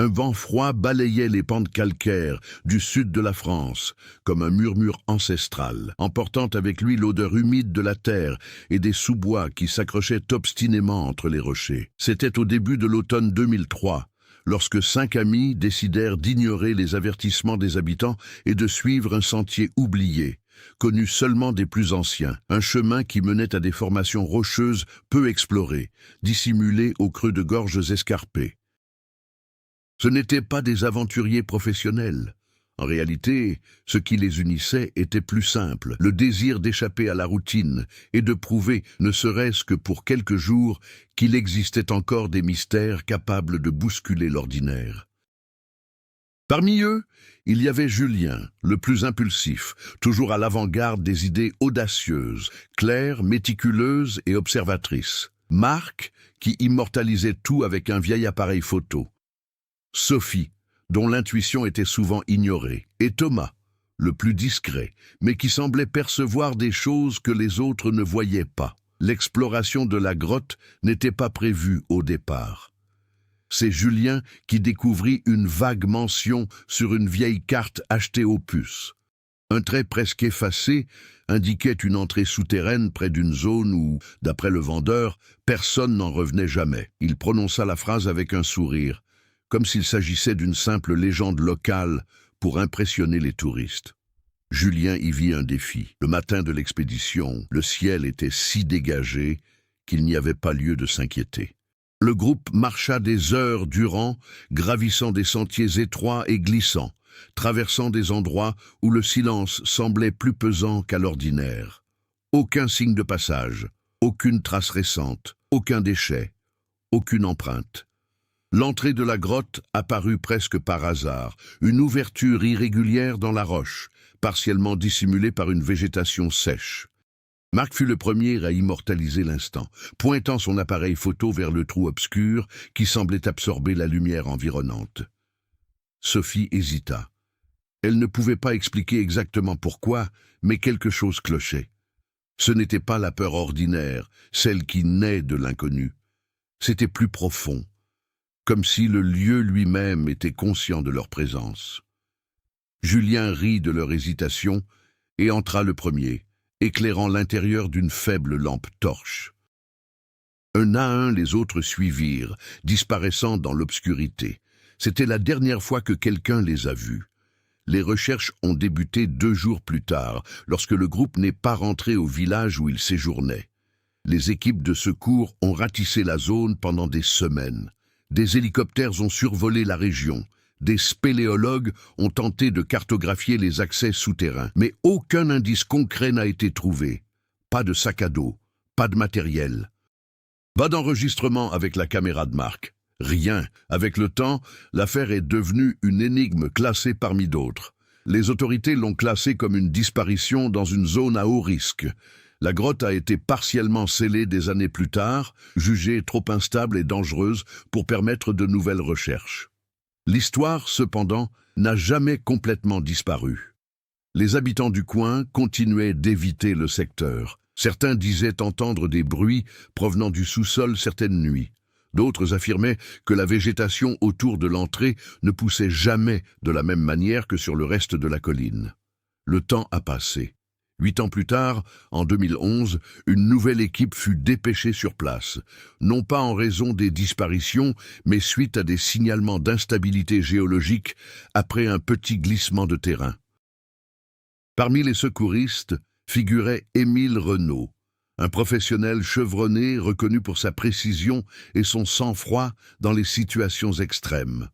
Un vent froid balayait les pentes calcaires du sud de la France, comme un murmure ancestral, emportant avec lui l'odeur humide de la terre et des sous-bois qui s'accrochaient obstinément entre les rochers. C'était au début de l'automne 2003, lorsque 5 amis décidèrent d'ignorer les avertissements des habitants et de suivre un sentier oublié, connu seulement des plus anciens, un chemin qui menait à des formations rocheuses peu explorées, dissimulées au creux de gorges escarpées. Ce n'étaient pas des aventuriers professionnels. En réalité, ce qui les unissait était plus simple, le désir d'échapper à la routine et de prouver, ne serait-ce que pour quelques jours, qu'il existait encore des mystères capables de bousculer l'ordinaire. Parmi eux, il y avait Julien, le plus impulsif, toujours à l'avant-garde des idées audacieuses, claires, méticuleuses et observatrices. Marc, qui immortalisait tout avec un vieil appareil photo. Sophie, dont l'intuition était souvent ignorée, et Thomas, le plus discret, mais qui semblait percevoir des choses que les autres ne voyaient pas. L'exploration de la grotte n'était pas prévue au départ. C'est Julien qui découvrit une vague mention sur une vieille carte achetée aux puces. Un trait presque effacé indiquait une entrée souterraine près d'une zone où, d'après le vendeur, personne n'en revenait jamais. Il prononça la phrase avec un sourire, comme s'il s'agissait d'une simple légende locale pour impressionner les touristes. Julien y vit un défi. Le matin de l'expédition, le ciel était si dégagé qu'il n'y avait pas lieu de s'inquiéter. Le groupe marcha des heures durant, gravissant des sentiers étroits et glissants, traversant des endroits où le silence semblait plus pesant qu'à l'ordinaire. Aucun signe de passage, aucune trace récente, aucun déchet, aucune empreinte. L'entrée de la grotte apparut presque par hasard, une ouverture irrégulière dans la roche, partiellement dissimulée par une végétation sèche. Marc fut le premier à immortaliser l'instant, pointant son appareil photo vers le trou obscur qui semblait absorber la lumière environnante. Sophie hésita. Elle ne pouvait pas expliquer exactement pourquoi, mais quelque chose clochait. Ce n'était pas la peur ordinaire, celle qui naît de l'inconnu. C'était plus profond, comme si le lieu lui-même était conscient de leur présence. Julien rit de leur hésitation et entra le premier, éclairant l'intérieur d'une faible lampe torche. Un à un, les autres suivirent, disparaissant dans l'obscurité. C'était la dernière fois que quelqu'un les a vus. Les recherches ont débuté 2 jours plus tard, lorsque le groupe n'est pas rentré au village où il séjournait. Les équipes de secours ont ratissé la zone pendant des semaines. Des hélicoptères ont survolé la région. Des spéléologues ont tenté de cartographier les accès souterrains. Mais aucun indice concret n'a été trouvé. Pas de sac à dos, pas de matériel. Pas d'enregistrement avec la caméra de Marc. Rien. Avec le temps, l'affaire est devenue une énigme classée parmi d'autres. Les autorités l'ont classée comme une disparition dans une zone à haut risque. La grotte a été partiellement scellée des années plus tard, jugée trop instable et dangereuse pour permettre de nouvelles recherches. L'histoire, cependant, n'a jamais complètement disparu. Les habitants du coin continuaient d'éviter le secteur. Certains disaient entendre des bruits provenant du sous-sol certaines nuits. D'autres affirmaient que la végétation autour de l'entrée ne poussait jamais de la même manière que sur le reste de la colline. Le temps a passé. 8 ans plus tard, en 2011, une nouvelle équipe fut dépêchée sur place, non pas en raison des disparitions, mais suite à des signalements d'instabilité géologique après un petit glissement de terrain. Parmi les secouristes figurait Émile Renaud, un professionnel chevronné reconnu pour sa précision et son sang-froid dans les situations extrêmes.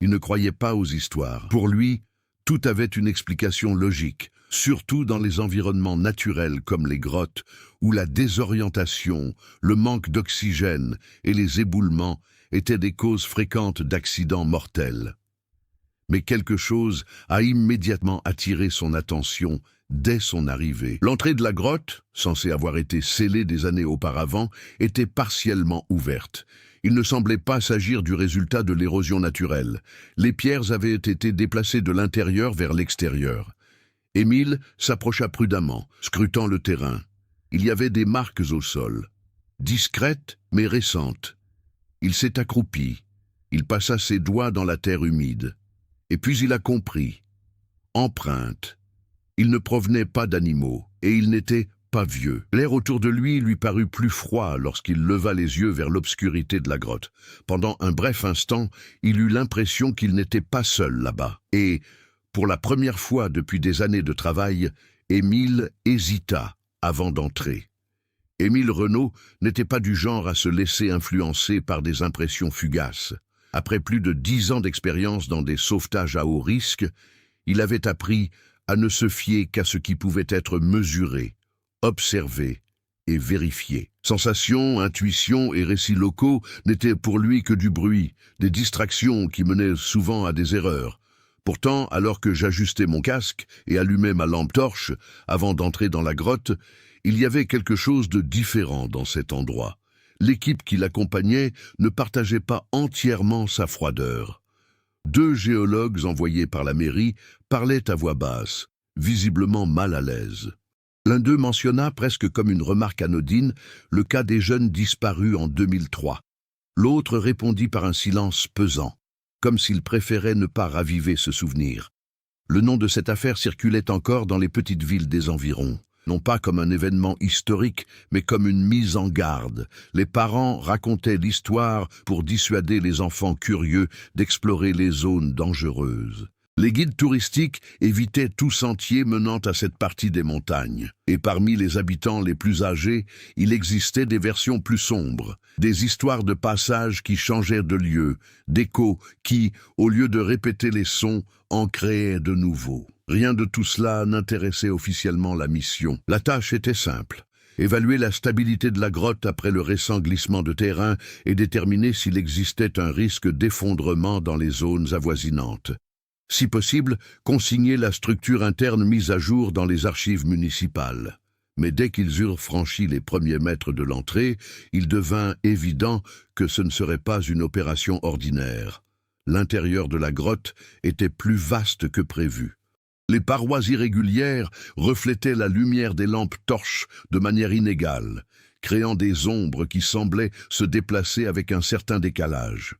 Il ne croyait pas aux histoires. Pour lui, tout avait une explication logique, surtout dans les environnements naturels comme les grottes, où la désorientation, le manque d'oxygène et les éboulements étaient des causes fréquentes d'accidents mortels. Mais quelque chose a immédiatement attiré son attention dès son arrivée. L'entrée de la grotte, censée avoir été scellée des années auparavant, était partiellement ouverte. Il ne semblait pas s'agir du résultat de l'érosion naturelle. Les pierres avaient été déplacées de l'intérieur vers l'extérieur. Émile s'approcha prudemment, scrutant le terrain. Il y avait des marques au sol, discrètes mais récentes. Il s'est accroupi. Il passa ses doigts dans la terre humide. Et puis il a compris. Empreinte. Il ne provenait pas d'animaux, et il n'était pas vieux. L'air autour de lui parut plus froid lorsqu'il leva les yeux vers l'obscurité de la grotte. Pendant un bref instant, il eut l'impression qu'il n'était pas seul là-bas. Et, pour la première fois depuis des années de travail, Émile hésita avant d'entrer. Émile Renaud n'était pas du genre à se laisser influencer par des impressions fugaces. Après plus de 10 ans d'expérience dans des sauvetages à haut risque, il avait appris à ne se fier qu'à ce qui pouvait être mesuré, observé et vérifié. Sensations, intuitions et récits locaux n'étaient pour lui que du bruit, des distractions qui menaient souvent à des erreurs. Pourtant, alors que j'ajustais mon casque et allumais ma lampe torche avant d'entrer dans la grotte, il y avait quelque chose de différent dans cet endroit. L'équipe qui l'accompagnait ne partageait pas entièrement sa froideur. 2 géologues envoyés par la mairie parlaient à voix basse, visiblement mal à l'aise. L'un d'eux mentionna, presque comme une remarque anodine, le cas des jeunes disparus en 2003. L'autre répondit par un silence pesant, comme s'il préférait ne pas raviver ce souvenir. Le nom de cette affaire circulait encore dans les petites villes des environs. Non pas comme un événement historique, mais comme une mise en garde. Les parents racontaient l'histoire pour dissuader les enfants curieux d'explorer les zones dangereuses. Les guides touristiques évitaient tout sentier menant à cette partie des montagnes. Et parmi les habitants les plus âgés, il existait des versions plus sombres, des histoires de passage qui changeaient de lieu, d'échos qui, au lieu de répéter les sons, en créaient de nouveaux. Rien de tout cela n'intéressait officiellement la mission. La tâche était simple. Évaluer la stabilité de la grotte après le récent glissement de terrain et déterminer s'il existait un risque d'effondrement dans les zones avoisinantes. Si possible, consigner la structure interne mise à jour dans les archives municipales. Mais dès qu'ils eurent franchi les premiers mètres de l'entrée, il devint évident que ce ne serait pas une opération ordinaire. L'intérieur de la grotte était plus vaste que prévu. Les parois irrégulières reflétaient la lumière des lampes torches de manière inégale, créant des ombres qui semblaient se déplacer avec un certain décalage.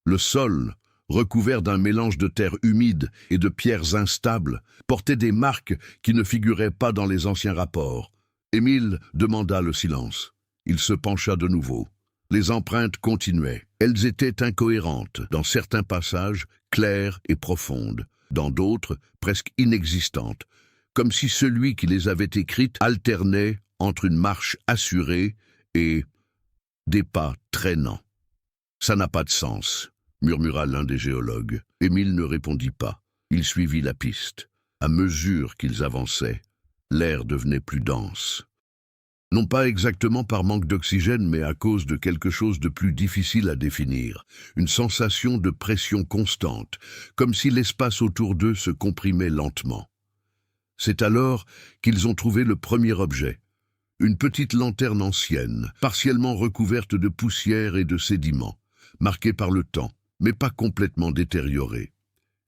Le sol, recouvert d'un mélange de terre humide et de pierres instables, portait des marques qui ne figuraient pas dans les anciens rapports. Émile demanda le silence. Il se pencha de nouveau. Les empreintes continuaient. Elles étaient incohérentes, dans certains passages, claires et profondes, dans d'autres, presque inexistantes, comme si celui qui les avait écrites alternait entre une marche assurée et des pas traînants. « Ça n'a pas de sens », murmura l'un des géologues. Émile ne répondit pas. Il suivit la piste. À mesure qu'ils avançaient, l'air devenait plus dense. Non pas exactement par manque d'oxygène, mais à cause de quelque chose de plus difficile à définir, une sensation de pression constante, comme si l'espace autour d'eux se comprimait lentement. C'est alors qu'ils ont trouvé le premier objet, une petite lanterne ancienne, partiellement recouverte de poussière et de sédiments, marquée par le temps, mais pas complètement détériorée.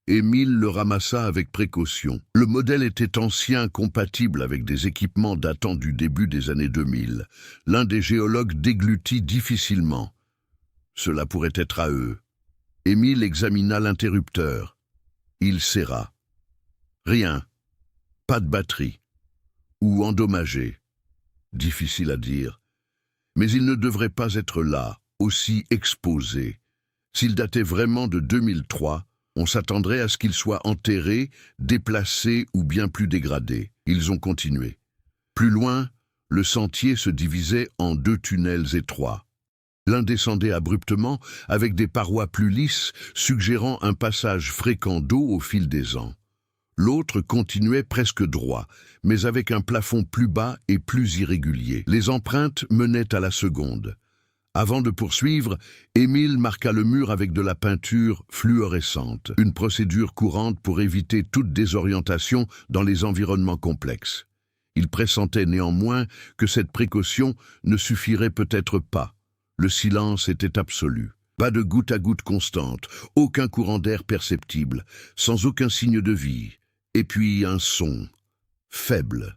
Émile le ramassa avec précaution. Le modèle était ancien, compatible avec des équipements datant du début des années 2000. L'un des géologues déglutit difficilement. Cela pourrait être à eux. Émile examina l'interrupteur. Il serra. Rien. Pas de batterie. Ou endommagé. Difficile à dire. Mais il ne devrait pas être là, aussi exposé. S'il datait vraiment de 2003, on s'attendrait à ce qu'il soit enterré, déplacé ou bien plus dégradé. Ils ont continué. Plus loin, le sentier se divisait en 2 tunnels étroits. L'un descendait abruptement, avec des parois plus lisses, suggérant un passage fréquent d'eau au fil des ans. L'autre continuait presque droit, mais avec un plafond plus bas et plus irrégulier. Les empreintes menaient à la seconde. Avant de poursuivre, Émile marqua le mur avec de la peinture fluorescente, une procédure courante pour éviter toute désorientation dans les environnements complexes. Il pressentait néanmoins que cette précaution ne suffirait peut-être pas. Le silence était absolu. Pas de goutte à goutte constante, aucun courant d'air perceptible, sans aucun signe de vie. Et puis un son, faible,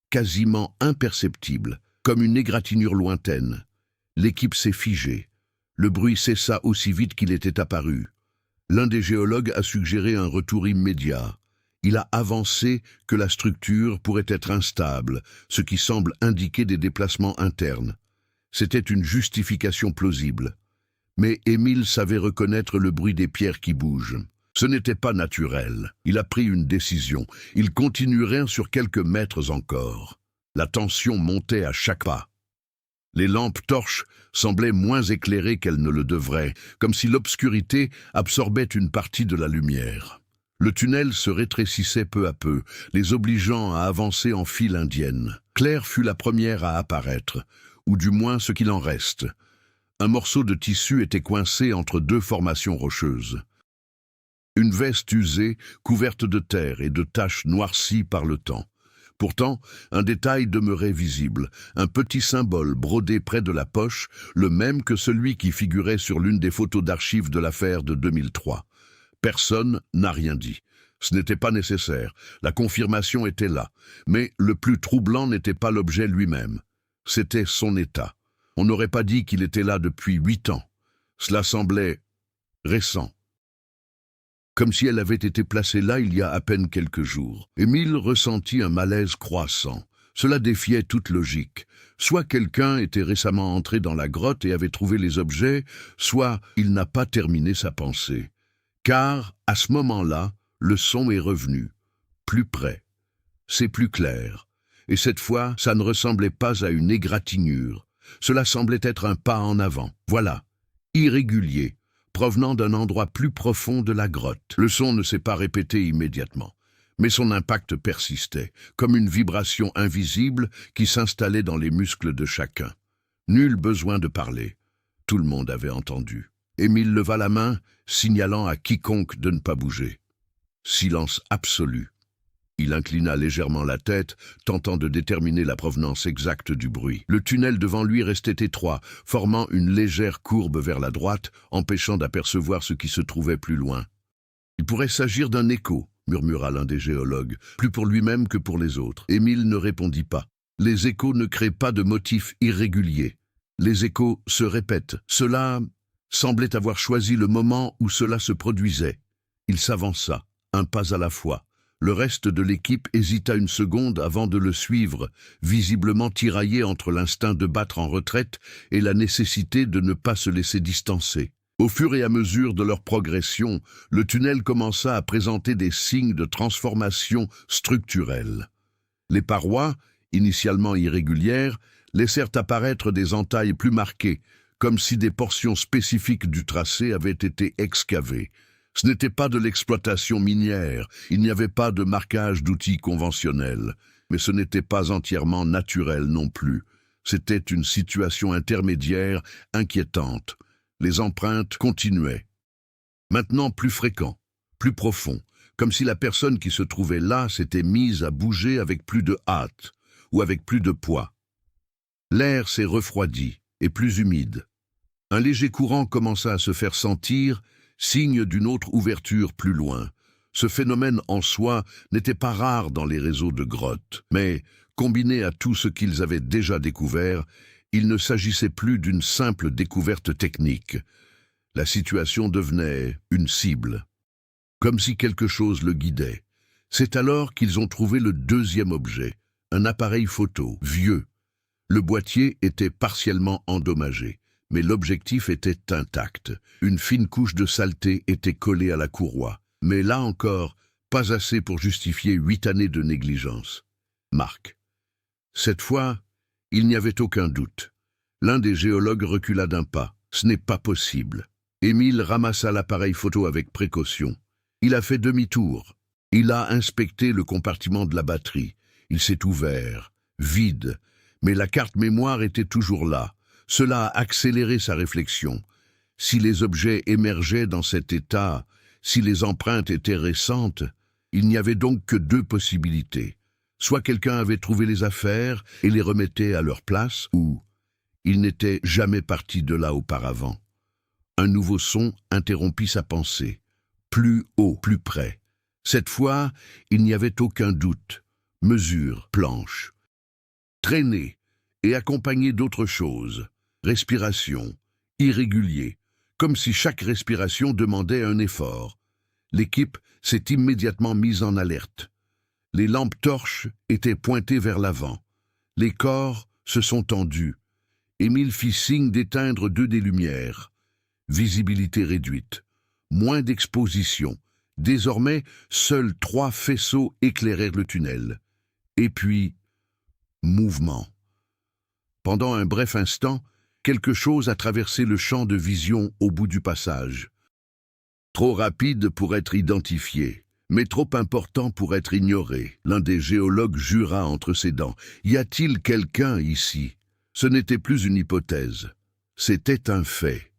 quasiment imperceptible, comme une égratignure lointaine. L'équipe s'est figée. Le bruit cessa aussi vite qu'il était apparu. L'un des géologues a suggéré un retour immédiat. Il a avancé que la structure pourrait être instable, ce qui semble indiquer des déplacements internes. C'était une justification plausible. Mais Émile savait reconnaître le bruit des pierres qui bougent. Ce n'était pas naturel. Il a pris une décision. Il continuerait sur quelques mètres encore. La tension montait à chaque pas. Les lampes torches semblaient moins éclairées qu'elles ne le devraient, comme si l'obscurité absorbait une partie de la lumière. Le tunnel se rétrécissait peu à peu, les obligeant à avancer en file indienne. Claire fut la première à apparaître, ou du moins ce qu'il en reste. Un morceau de tissu était coincé entre deux formations rocheuses. Une veste usée, couverte de terre et de taches noircies par le temps. Pourtant, un détail demeurait visible, un petit symbole brodé près de la poche, le même que celui qui figurait sur l'une des photos d'archives de l'affaire de 2003. Personne n'a rien dit. Ce n'était pas nécessaire, la confirmation était là. Mais le plus troublant n'était pas l'objet lui-même. C'était son état. On n'aurait pas dit qu'il était là depuis 8 ans. Cela semblait récent. Comme si elle avait été placée là il y a à peine quelques jours. Émile ressentit un malaise croissant. Cela défiait toute logique. Soit quelqu'un était récemment entré dans la grotte et avait trouvé les objets, soit il n'a pas terminé sa pensée. Car, à ce moment-là, le son est revenu. Plus près. C'est plus clair. Et cette fois, ça ne ressemblait pas à une égratignure. Cela semblait être un pas en avant. Voilà. Irrégulier. Provenant d'un endroit plus profond de la grotte. Le son ne s'est pas répété immédiatement, mais son impact persistait, comme une vibration invisible qui s'installait dans les muscles de chacun. Nul besoin de parler. Tout le monde avait entendu. Émile leva la main, signalant à quiconque de ne pas bouger. Silence absolu. Il inclina légèrement la tête, tentant de déterminer la provenance exacte du bruit. Le tunnel devant lui restait étroit, formant une légère courbe vers la droite, empêchant d'apercevoir ce qui se trouvait plus loin. « Il pourrait s'agir d'un écho », murmura l'un des géologues, plus pour lui-même que pour les autres. Émile ne répondit pas. Les échos ne créent pas de motifs irréguliers. Les échos se répètent. Cela semblait avoir choisi le moment où cela se produisait. Il s'avança, un pas à la fois. Le reste de l'équipe hésita une seconde avant de le suivre, visiblement tiraillé entre l'instinct de battre en retraite et la nécessité de ne pas se laisser distancer. Au fur et à mesure de leur progression, le tunnel commença à présenter des signes de transformation structurelle. Les parois, initialement irrégulières, laissèrent apparaître des entailles plus marquées, comme si des portions spécifiques du tracé avaient été excavées. Ce n'était pas de l'exploitation minière, il n'y avait pas de marquage d'outils conventionnels, mais ce n'était pas entièrement naturel non plus. C'était une situation intermédiaire, inquiétante. Les empreintes continuaient. Maintenant plus fréquents, plus profonds, comme si la personne qui se trouvait là s'était mise à bouger avec plus de hâte ou avec plus de poids. L'air s'est refroidi et plus humide. Un léger courant commença à se faire sentir, signe d'une autre ouverture plus loin. Ce phénomène en soi n'était pas rare dans les réseaux de grottes, mais, combiné à tout ce qu'ils avaient déjà découvert, il ne s'agissait plus d'une simple découverte technique. La situation devenait une cible, comme si quelque chose le guidait. C'est alors qu'ils ont trouvé le deuxième objet, un appareil photo, vieux. Le boîtier était partiellement endommagé, mais l'objectif était intact. Une fine couche de saleté était collée à la courroie. Mais là encore, pas assez pour justifier 8 années de négligence. Marc. Cette fois, il n'y avait aucun doute. L'un des géologues recula d'un pas. Ce n'est pas possible. Émile ramassa l'appareil photo avec précaution. Il a fait demi-tour. Il a inspecté le compartiment de la batterie. Il s'est ouvert, vide, mais la carte mémoire était toujours là. Cela a accéléré sa réflexion. Si les objets émergeaient dans cet état, si les empreintes étaient récentes, il n'y avait donc que 2 possibilités. Soit quelqu'un avait trouvé les affaires et les remettait à leur place, ou il n'était jamais parti de là auparavant. Un nouveau son interrompit sa pensée. Plus haut, plus près. Cette fois, il n'y avait aucun doute. Mesure, planche. Traîner et accompagné d'autres choses. Respiration, irrégulier, comme si chaque respiration demandait un effort. L'équipe s'est immédiatement mise en alerte. Les lampes torches étaient pointées vers l'avant. Les corps se sont tendus. Émile fit signe d'éteindre 2 des lumières. Visibilité réduite. Moins d'exposition. Désormais, seuls 3 faisceaux éclairèrent le tunnel. Et puis, mouvement. Pendant un bref instant, quelque chose a traversé le champ de vision au bout du passage. Trop rapide pour être identifié, mais trop important pour être ignoré. L'un des géologues jura entre ses dents. Y a-t-il quelqu'un ici? Ce n'était plus une hypothèse. C'était un fait.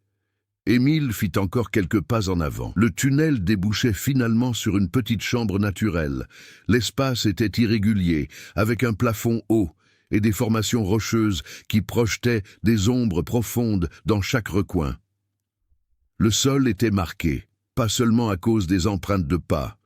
Émile fit encore quelques pas en avant. Le tunnel débouchait finalement sur une petite chambre naturelle. L'espace était irrégulier, avec un plafond haut et des formations rocheuses qui projetaient des ombres profondes dans chaque recoin. Le sol était marqué, pas seulement à cause des empreintes de pas,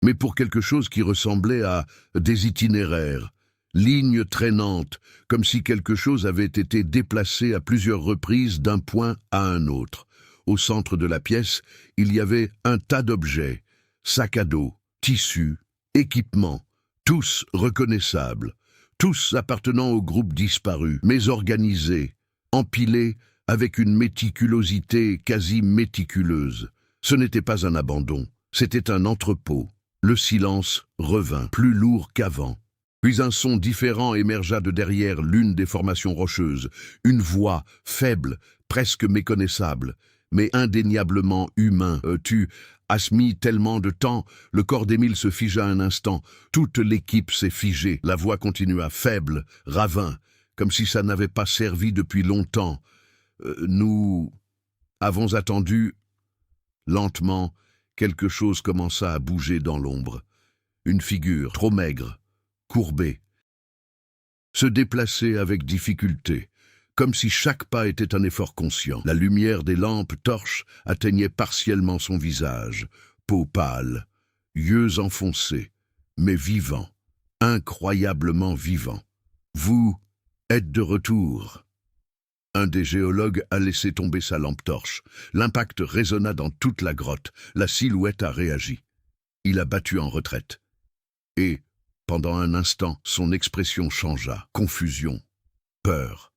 mais pour quelque chose qui ressemblait à des itinéraires, lignes traînantes, comme si quelque chose avait été déplacé à plusieurs reprises d'un point à un autre. Au centre de la pièce, il y avait un tas d'objets, sacs à dos, tissus, équipements, tous reconnaissables, tous appartenant au groupe disparu, mais organisés, empilés avec une méticulosité quasi méticuleuse. Ce n'était pas un abandon, c'était un entrepôt. Le silence revint, plus lourd qu'avant. Puis un son différent émergea de derrière l'une des formations rocheuses, une voix faible, presque méconnaissable, mais indéniablement humain. Tu as mis tellement de temps, le corps d'Émile se figea un instant, toute l'équipe s'est figée, la voix continua, faible, ravin, comme si ça n'avait pas servi depuis longtemps. Nous avons attendu. Lentement, quelque chose commença à bouger dans l'ombre. Une figure, trop maigre, courbée, se déplaçait avec difficulté, comme si chaque pas était un effort conscient. La lumière des lampes torches atteignait partiellement son visage, peau pâle, yeux enfoncés, mais vivant, incroyablement vivant. « Vous êtes de retour !» Un des géologues a laissé tomber sa lampe torche. L'impact résonna dans toute la grotte. La silhouette a réagi. Il a battu en retraite. Et, pendant un instant, son expression changea. Confusion, peur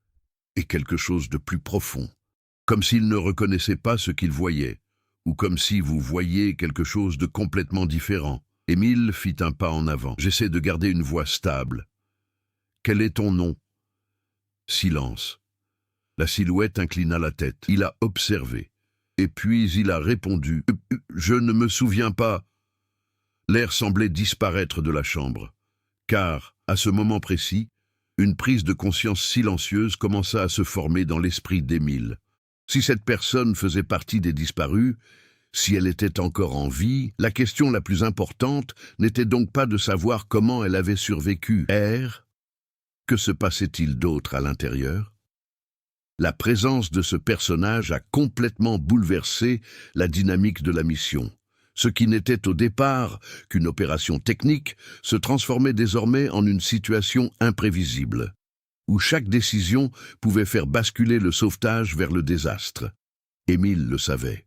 et quelque chose de plus profond. Comme s'il ne reconnaissait pas ce qu'il voyait, ou comme si vous voyiez quelque chose de complètement différent. Émile fit un pas en avant. « J'essaie de garder une voix stable. Quel est ton nom ?» Silence. La silhouette inclina la tête. Il a observé. Et puis il a répondu « Je ne me souviens pas ». L'air semblait disparaître de la chambre. Car, à ce moment précis, une prise de conscience silencieuse commença à se former dans l'esprit d'Émile. Si cette personne faisait partie des disparus, si elle était encore en vie, la question la plus importante n'était donc pas de savoir comment elle avait survécu. Que se passait-il d'autre à l'intérieur? La présence de ce personnage a complètement bouleversé la dynamique de la mission. Ce qui n'était au départ qu'une opération technique se transformait désormais en une situation imprévisible, où chaque décision pouvait faire basculer le sauvetage vers le désastre. Émile le savait.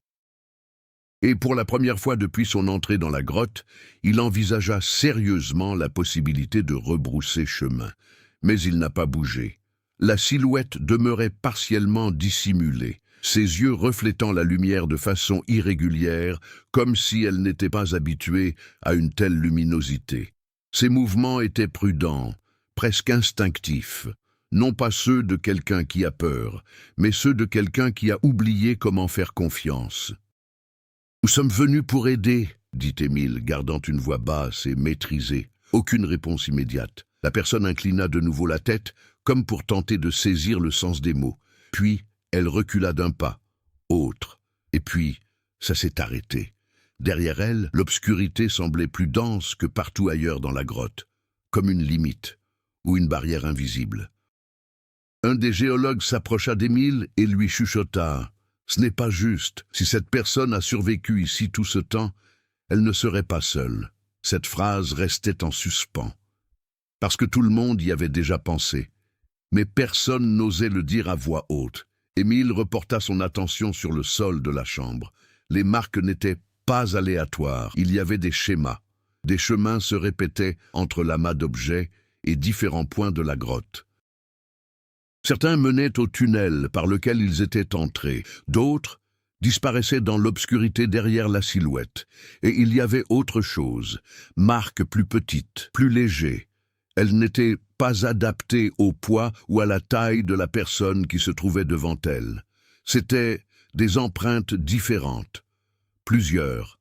Et pour la première fois depuis son entrée dans la grotte, il envisagea sérieusement la possibilité de rebrousser chemin. Mais il n'a pas bougé. La silhouette demeurait partiellement dissimulée, ses yeux reflétant la lumière de façon irrégulière, comme si elle n'était pas habituée à une telle luminosité. Ses mouvements étaient prudents, presque instinctifs, non pas ceux de quelqu'un qui a peur, mais ceux de quelqu'un qui a oublié comment faire confiance. « Nous sommes venus pour aider », dit Émile, gardant une voix basse et maîtrisée. Aucune réponse immédiate. La personne inclina de nouveau la tête, comme pour tenter de saisir le sens des mots. Puis, elle recula d'un pas, autre, et puis, ça s'est arrêté. Derrière elle, l'obscurité semblait plus dense que partout ailleurs dans la grotte, comme une limite, ou une barrière invisible. Un des géologues s'approcha d'Émile et lui chuchota. « Ce n'est pas juste. Si cette personne a survécu ici tout ce temps, elle ne serait pas seule. » Cette phrase restait en suspens, parce que tout le monde y avait déjà pensé. Mais personne n'osait le dire à voix haute. Émile reporta son attention sur le sol de la chambre. Les marques n'étaient pas aléatoires, il y avait des schémas. Des chemins se répétaient entre l'amas d'objets et différents points de la grotte. Certains menaient au tunnel par lequel ils étaient entrés, d'autres disparaissaient dans l'obscurité derrière la silhouette. Et il y avait autre chose, marques plus petites, plus légères. Elles n'étaient pas adaptées au poids ou à la taille de la personne qui se trouvait devant elle. C'étaient des empreintes différentes, plusieurs,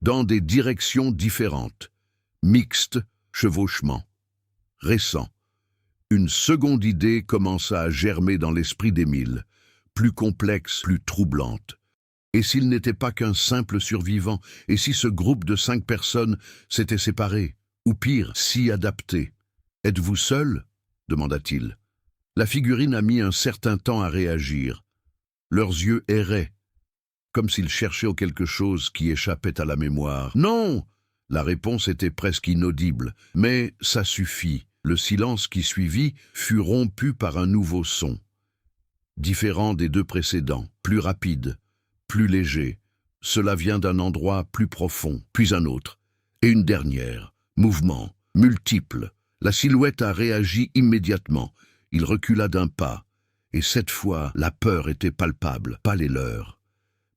dans des directions différentes, mixtes, chevauchements, récents. Une seconde idée commença à germer dans l'esprit d'Émile, plus complexe, plus troublante. Et s'il n'était pas qu'un simple survivant, et si ce groupe de 5 personnes s'était séparé, ou pire, si adapté? « Êtes-vous seul ?» demanda-t-il. La figurine a mis un certain temps à réagir. Leurs yeux erraient, comme s'ils cherchaient quelque chose qui échappait à la mémoire. « Non !» La réponse était presque inaudible, mais ça suffit. Le silence qui suivit fut rompu par un nouveau son, différent des 2 précédents, plus rapide, plus léger. Cela vient d'un endroit plus profond, puis un autre, et une dernière. Mouvement, multiple. La silhouette a réagi immédiatement. Il recula d'un pas, et cette fois, la peur était palpable, pas les leurs.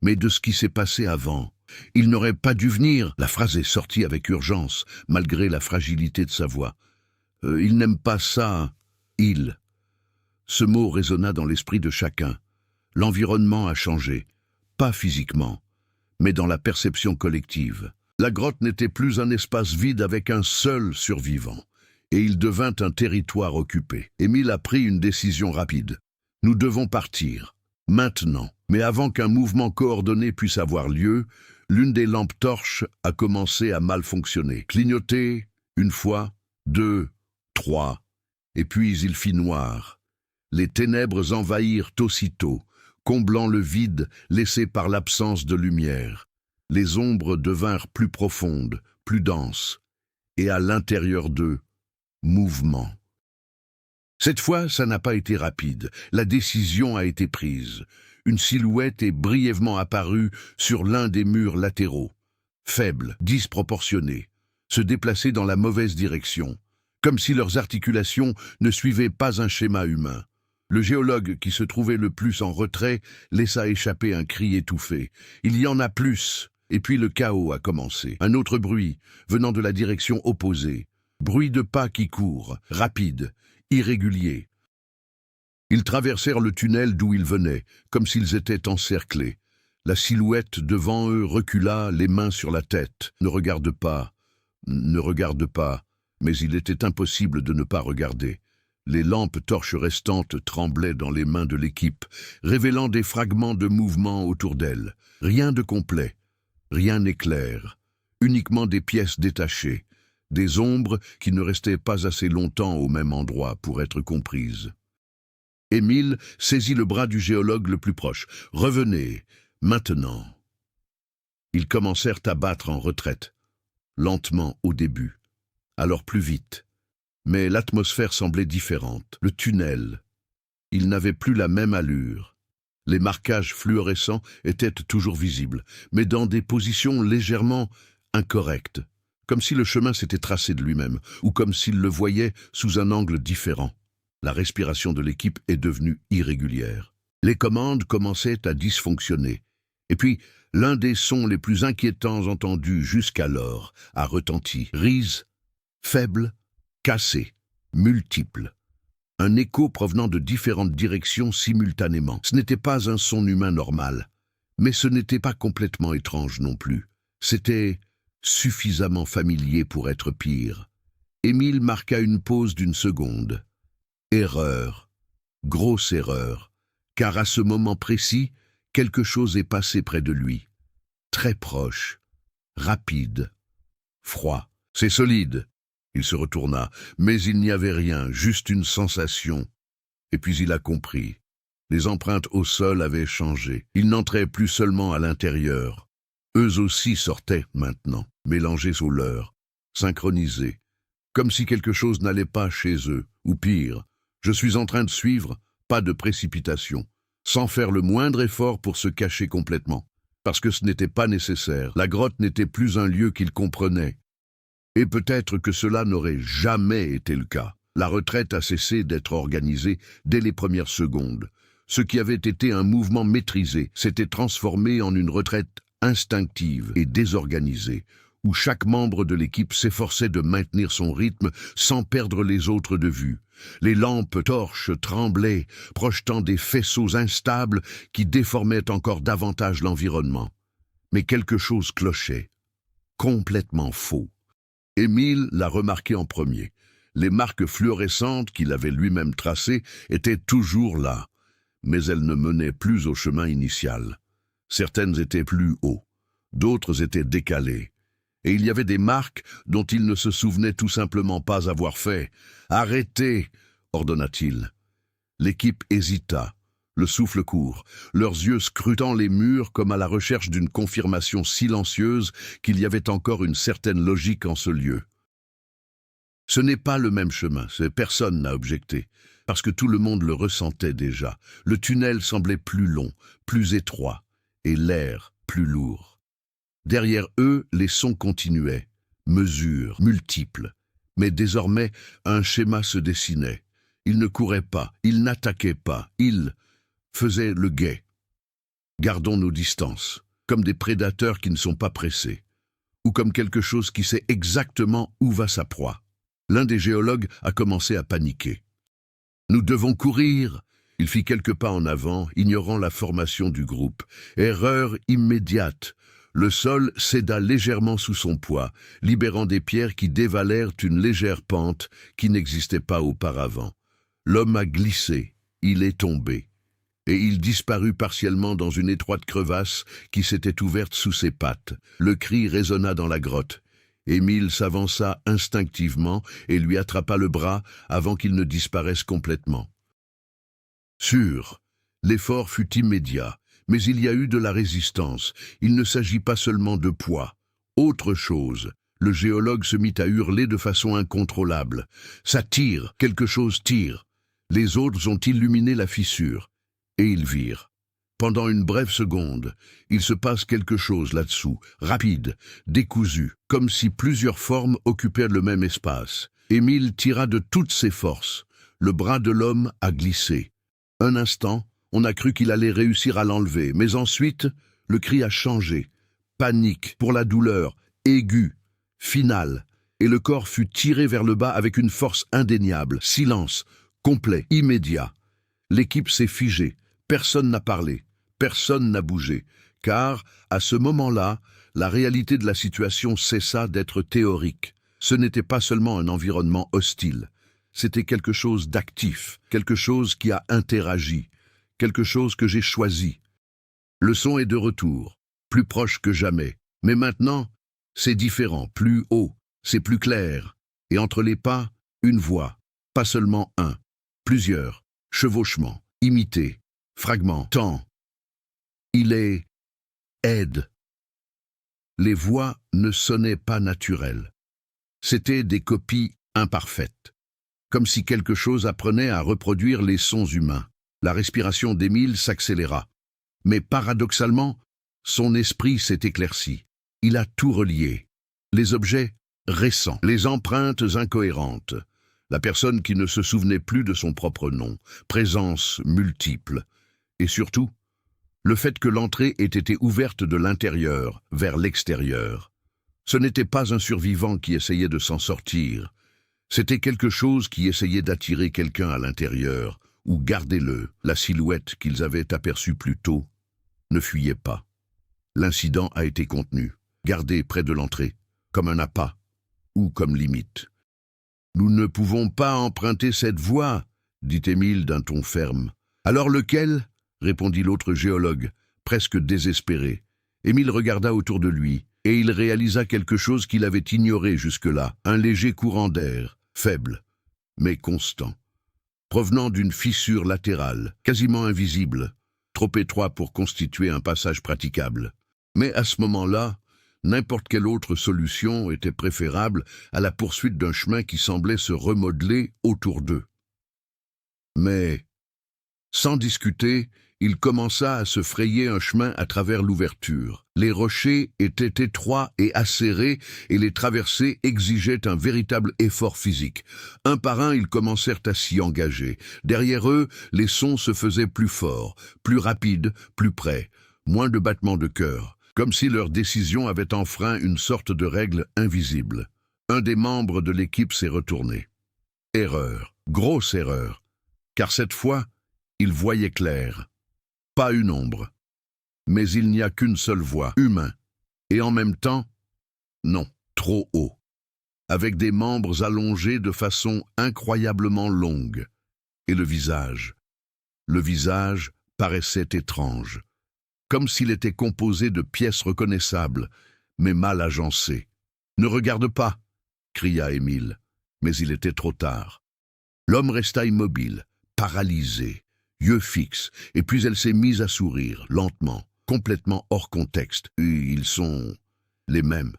Mais de ce qui s'est passé avant, il n'aurait pas dû venir. La phrase est sortie avec urgence, malgré la fragilité de sa voix. Il n'aime pas ça, il. Ce mot résonna dans l'esprit de chacun. L'environnement a changé, pas physiquement, mais dans la perception collective. La grotte n'était plus un espace vide avec un seul survivant, et il devint un territoire occupé. Émile a pris une décision rapide. Nous devons partir, maintenant. Mais avant qu'un mouvement coordonné puisse avoir lieu, l'une des lampes torches a commencé à mal fonctionner. Clignoter, 1 fois, 2, 3, et puis il fit noir. Les ténèbres envahirent aussitôt, comblant le vide laissé par l'absence de lumière. Les ombres devinrent plus profondes, plus denses, et à l'intérieur d'eux, mouvement. Cette fois, ça n'a pas été rapide. La décision a été prise. Une silhouette est brièvement apparue sur l'un des murs latéraux. Faible, disproportionnée, se déplacer dans la mauvaise direction, comme si leurs articulations ne suivaient pas un schéma humain. Le géologue, qui se trouvait le plus en retrait, laissa échapper un cri étouffé. « Il y en a plus !» Et puis le chaos a commencé. Un autre bruit, venant de la direction opposée. Bruit de pas qui courent, rapide, irrégulier. Ils traversèrent le tunnel d'où ils venaient, comme s'ils étaient encerclés. La silhouette devant eux recula, les mains sur la tête. « Ne regarde pas, ne regarde pas !» Mais il était impossible de ne pas regarder. Les lampes torches restantes tremblaient dans les mains de l'équipe, révélant des fragments de mouvement autour d'elle. Rien de complet, rien n'est clair, uniquement des pièces détachées, des ombres qui ne restaient pas assez longtemps au même endroit pour être comprises. Émile saisit le bras du géologue le plus proche. « Revenez, maintenant !» Ils commencèrent à battre en retraite, lentement au début, alors plus vite. Mais l'atmosphère semblait différente. Le tunnel, il n'avait plus la même allure. Les marquages fluorescents étaient toujours visibles, mais dans des positions légèrement incorrectes, comme si le chemin s'était tracé de lui-même, ou comme s'il le voyait sous un angle différent. La respiration de l'équipe est devenue irrégulière. Les commandes commençaient à dysfonctionner. Et puis, l'un des sons les plus inquiétants entendus jusqu'alors a retenti. Rise, faible, cassé, multiple. Un écho provenant de différentes directions simultanément. Ce n'était pas un son humain normal, mais ce n'était pas complètement étrange non plus. C'était suffisamment familier pour être pire. Émile marqua une pause d'1 seconde. Erreur, grosse erreur, car à ce moment précis, quelque chose est passé près de lui. Très proche, rapide, froid. C'est solide. Il se retourna, mais il n'y avait rien, juste une sensation. Et puis il a compris. Les empreintes au sol avaient changé. Ils n'entraient plus seulement à l'intérieur. Eux aussi sortaient maintenant, mélangés aux leurs, synchronisés, comme si quelque chose n'allait pas chez eux, ou pire. Je suis en train de suivre, pas de précipitation. sans faire le moindre effort pour se cacher complètement. Parce que ce n'était pas nécessaire. La grotte n'était plus un lieu qu'il comprenait. Et peut-être que cela n'aurait jamais été le cas. La retraite a cessé d'être organisée dès les premières secondes. Ce qui avait été un mouvement maîtrisé s'était transformé en une retraite instinctive et désorganisée, où chaque membre de l'équipe s'efforçait de maintenir son rythme sans perdre les autres de vue. Les lampes torches tremblaient, projetant des faisceaux instables qui déformaient encore davantage l'environnement. Mais quelque chose clochait. Complètement faux. Émile l'a remarqué en premier. Les marques fluorescentes qu'il avait lui-même tracées étaient toujours là, mais elles ne menaient plus au chemin initial. Certaines étaient plus hauts, d'autres étaient décalées. Et il y avait des marques dont il ne se souvenait tout simplement pas avoir fait. « Arrêtez !» ordonna-t-il. L'équipe hésita, le souffle court, leurs yeux scrutant les murs comme à la recherche d'une confirmation silencieuse qu'il y avait encore une certaine logique en ce lieu. Ce n'est pas le même chemin, personne n'a objecté, parce que tout le monde le ressentait déjà. Le tunnel semblait plus long, plus étroit, et l'air plus lourd. Derrière eux, les sons continuaient, mesures, multiples. Mais désormais, un schéma se dessinait. Ils ne couraient pas, ils n'attaquaient pas, ils faisaient le guet. Gardons nos distances, comme des prédateurs qui ne sont pas pressés, ou comme quelque chose qui sait exactement où va sa proie. L'un des géologues a commencé à paniquer. « Nous devons courir !» Il fit quelques pas en avant, ignorant la formation du groupe. Erreur immédiate. Le sol céda légèrement sous son poids, libérant des pierres qui dévalèrent une légère pente qui n'existait pas auparavant. L'homme a glissé, il est tombé, et il disparut partiellement dans une étroite crevasse qui s'était ouverte sous ses pattes. Le cri résonna dans la grotte. Émile s'avança instinctivement et lui attrapa le bras avant qu'il ne disparaisse complètement. Sûr, l'effort fut immédiat, mais il y a eu de la résistance. Il ne s'agit pas seulement de poids. Autre chose, le géologue se mit à hurler de façon incontrôlable. « Ça tire, quelque chose tire !» Les autres ont illuminé la fissure, et ils virent. Pendant une brève seconde, il se passe quelque chose là-dessous, rapide, décousu, comme si plusieurs formes occupaient le même espace. Émile tira de toutes ses forces. Le bras de l'homme a glissé. Un instant, on a cru qu'il allait réussir à l'enlever, mais ensuite, le cri a changé. Panique pour la douleur, aiguë, finale, et le corps fut tiré vers le bas avec une force indéniable. Silence, complet, immédiat. L'équipe s'est figée. Personne n'a parlé, personne n'a bougé, car, à ce moment-là, la réalité de la situation cessa d'être théorique. Ce n'était pas seulement un environnement hostile, c'était quelque chose d'actif, quelque chose qui a interagi, quelque chose que j'ai choisi. Le son est de retour, plus proche que jamais, mais maintenant, c'est différent, plus haut, c'est plus clair, et entre les pas, une voix, pas seulement un, plusieurs, chevauchements, imités. Fragment, temps. Il est aide. Les voix ne sonnaient pas naturelles. C'étaient des copies imparfaites. Comme si quelque chose apprenait à reproduire les sons humains. La respiration d'Émile s'accéléra. Mais paradoxalement, son esprit s'est éclairci. Il a tout relié. Les objets récents, les empreintes incohérentes. La personne qui ne se souvenait plus de son propre nom. Présence multiple. Et surtout, le fait que l'entrée ait été ouverte de l'intérieur vers l'extérieur. Ce n'était pas un survivant qui essayait de s'en sortir. C'était quelque chose qui essayait d'attirer quelqu'un à l'intérieur, ou gardez-le, la silhouette qu'ils avaient aperçue plus tôt ne fuyait pas. L'incident a été contenu, gardé près de l'entrée, comme un appât, ou comme limite. « Nous ne pouvons pas emprunter cette voie, » dit Émile d'un ton ferme. « Alors lequel ?» répondit l'autre géologue, presque désespéré. Émile regarda autour de lui, et il réalisa quelque chose qu'il avait ignoré jusque-là, un léger courant d'air, faible, mais constant, provenant d'une fissure latérale, quasiment invisible, trop étroit pour constituer un passage praticable. Mais à ce moment-là, n'importe quelle autre solution était préférable à la poursuite d'un chemin qui semblait se remodeler autour d'eux. Mais, sans discuter, Il commença à se frayer un chemin à travers l'ouverture. Les rochers étaient étroits et acérés et les traversées exigeaient un véritable effort physique. Un par un, ils commencèrent à s'y engager. Derrière eux, les sons se faisaient plus forts, plus rapides, plus près. Moins de battements de cœur, comme si leur décision avait enfreint une sorte de règle invisible. Un des membres de l'équipe s'est retourné. Erreur, grosse erreur, car cette fois, il voyait clair. Pas une ombre. Mais il n'y a qu'une seule voie, humain. Et en même temps, non, trop haut. Avec des membres allongés de façon incroyablement longue. Et le visage paraissait étrange. Comme s'il était composé de pièces reconnaissables, mais mal agencées. « Ne regarde pas !» cria Émile, mais il était trop tard. L'homme resta immobile, paralysé, yeux fixes, et puis elle s'est mise à sourire, lentement, complètement hors contexte. Ils sont les mêmes.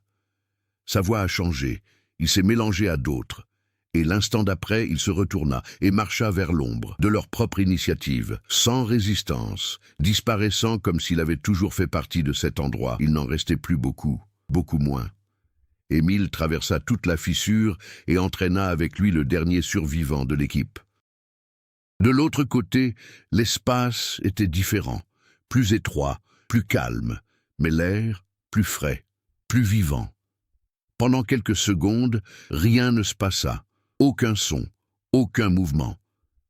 Sa voix a changé, il s'est mélangé à d'autres, et l'instant d'après, il se retourna et marcha vers l'ombre, de leur propre initiative, sans résistance, disparaissant comme s'il avait toujours fait partie de cet endroit. Il n'en restait plus beaucoup, beaucoup moins. Émile traversa toute la fissure et entraîna avec lui le dernier survivant de l'équipe. De l'autre côté, l'espace était différent, plus étroit, plus calme, mais l'air plus frais, plus vivant. Pendant quelques secondes, rien ne se passa, aucun son, aucun mouvement.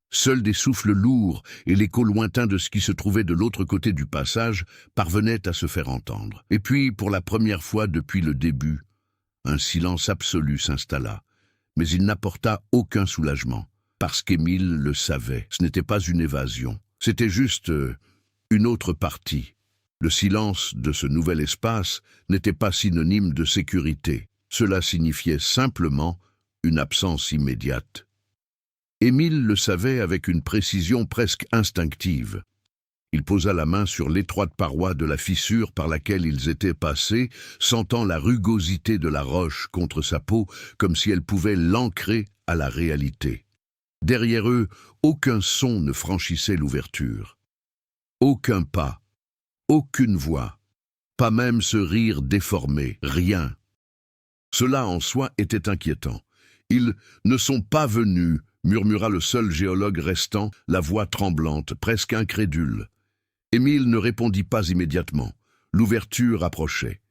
Seuls des souffles lourds et l'écho lointain de ce qui se trouvait de l'autre côté du passage parvenaient à se faire entendre. Et puis, pour la première fois depuis le début, un silence absolu s'installa, mais il n'apporta aucun soulagement. Parce qu'Émile le savait, ce n'était pas une évasion, c'était juste une autre partie. Le silence de ce nouvel espace n'était pas synonyme de sécurité, cela signifiait simplement une absence immédiate. Émile le savait avec une précision presque instinctive. Il posa la main sur l'étroite paroi de la fissure par laquelle ils étaient passés, sentant la rugosité de la roche contre sa peau, comme si elle pouvait l'ancrer à la réalité. Derrière eux, aucun son ne franchissait l'ouverture. Aucun pas, aucune voix, pas même ce rire déformé, rien. Cela en soi était inquiétant. « Ils ne sont pas venus », murmura le seul géologue restant, la voix tremblante, presque incrédule. Émile ne répondit pas immédiatement. L'ouverture approchait.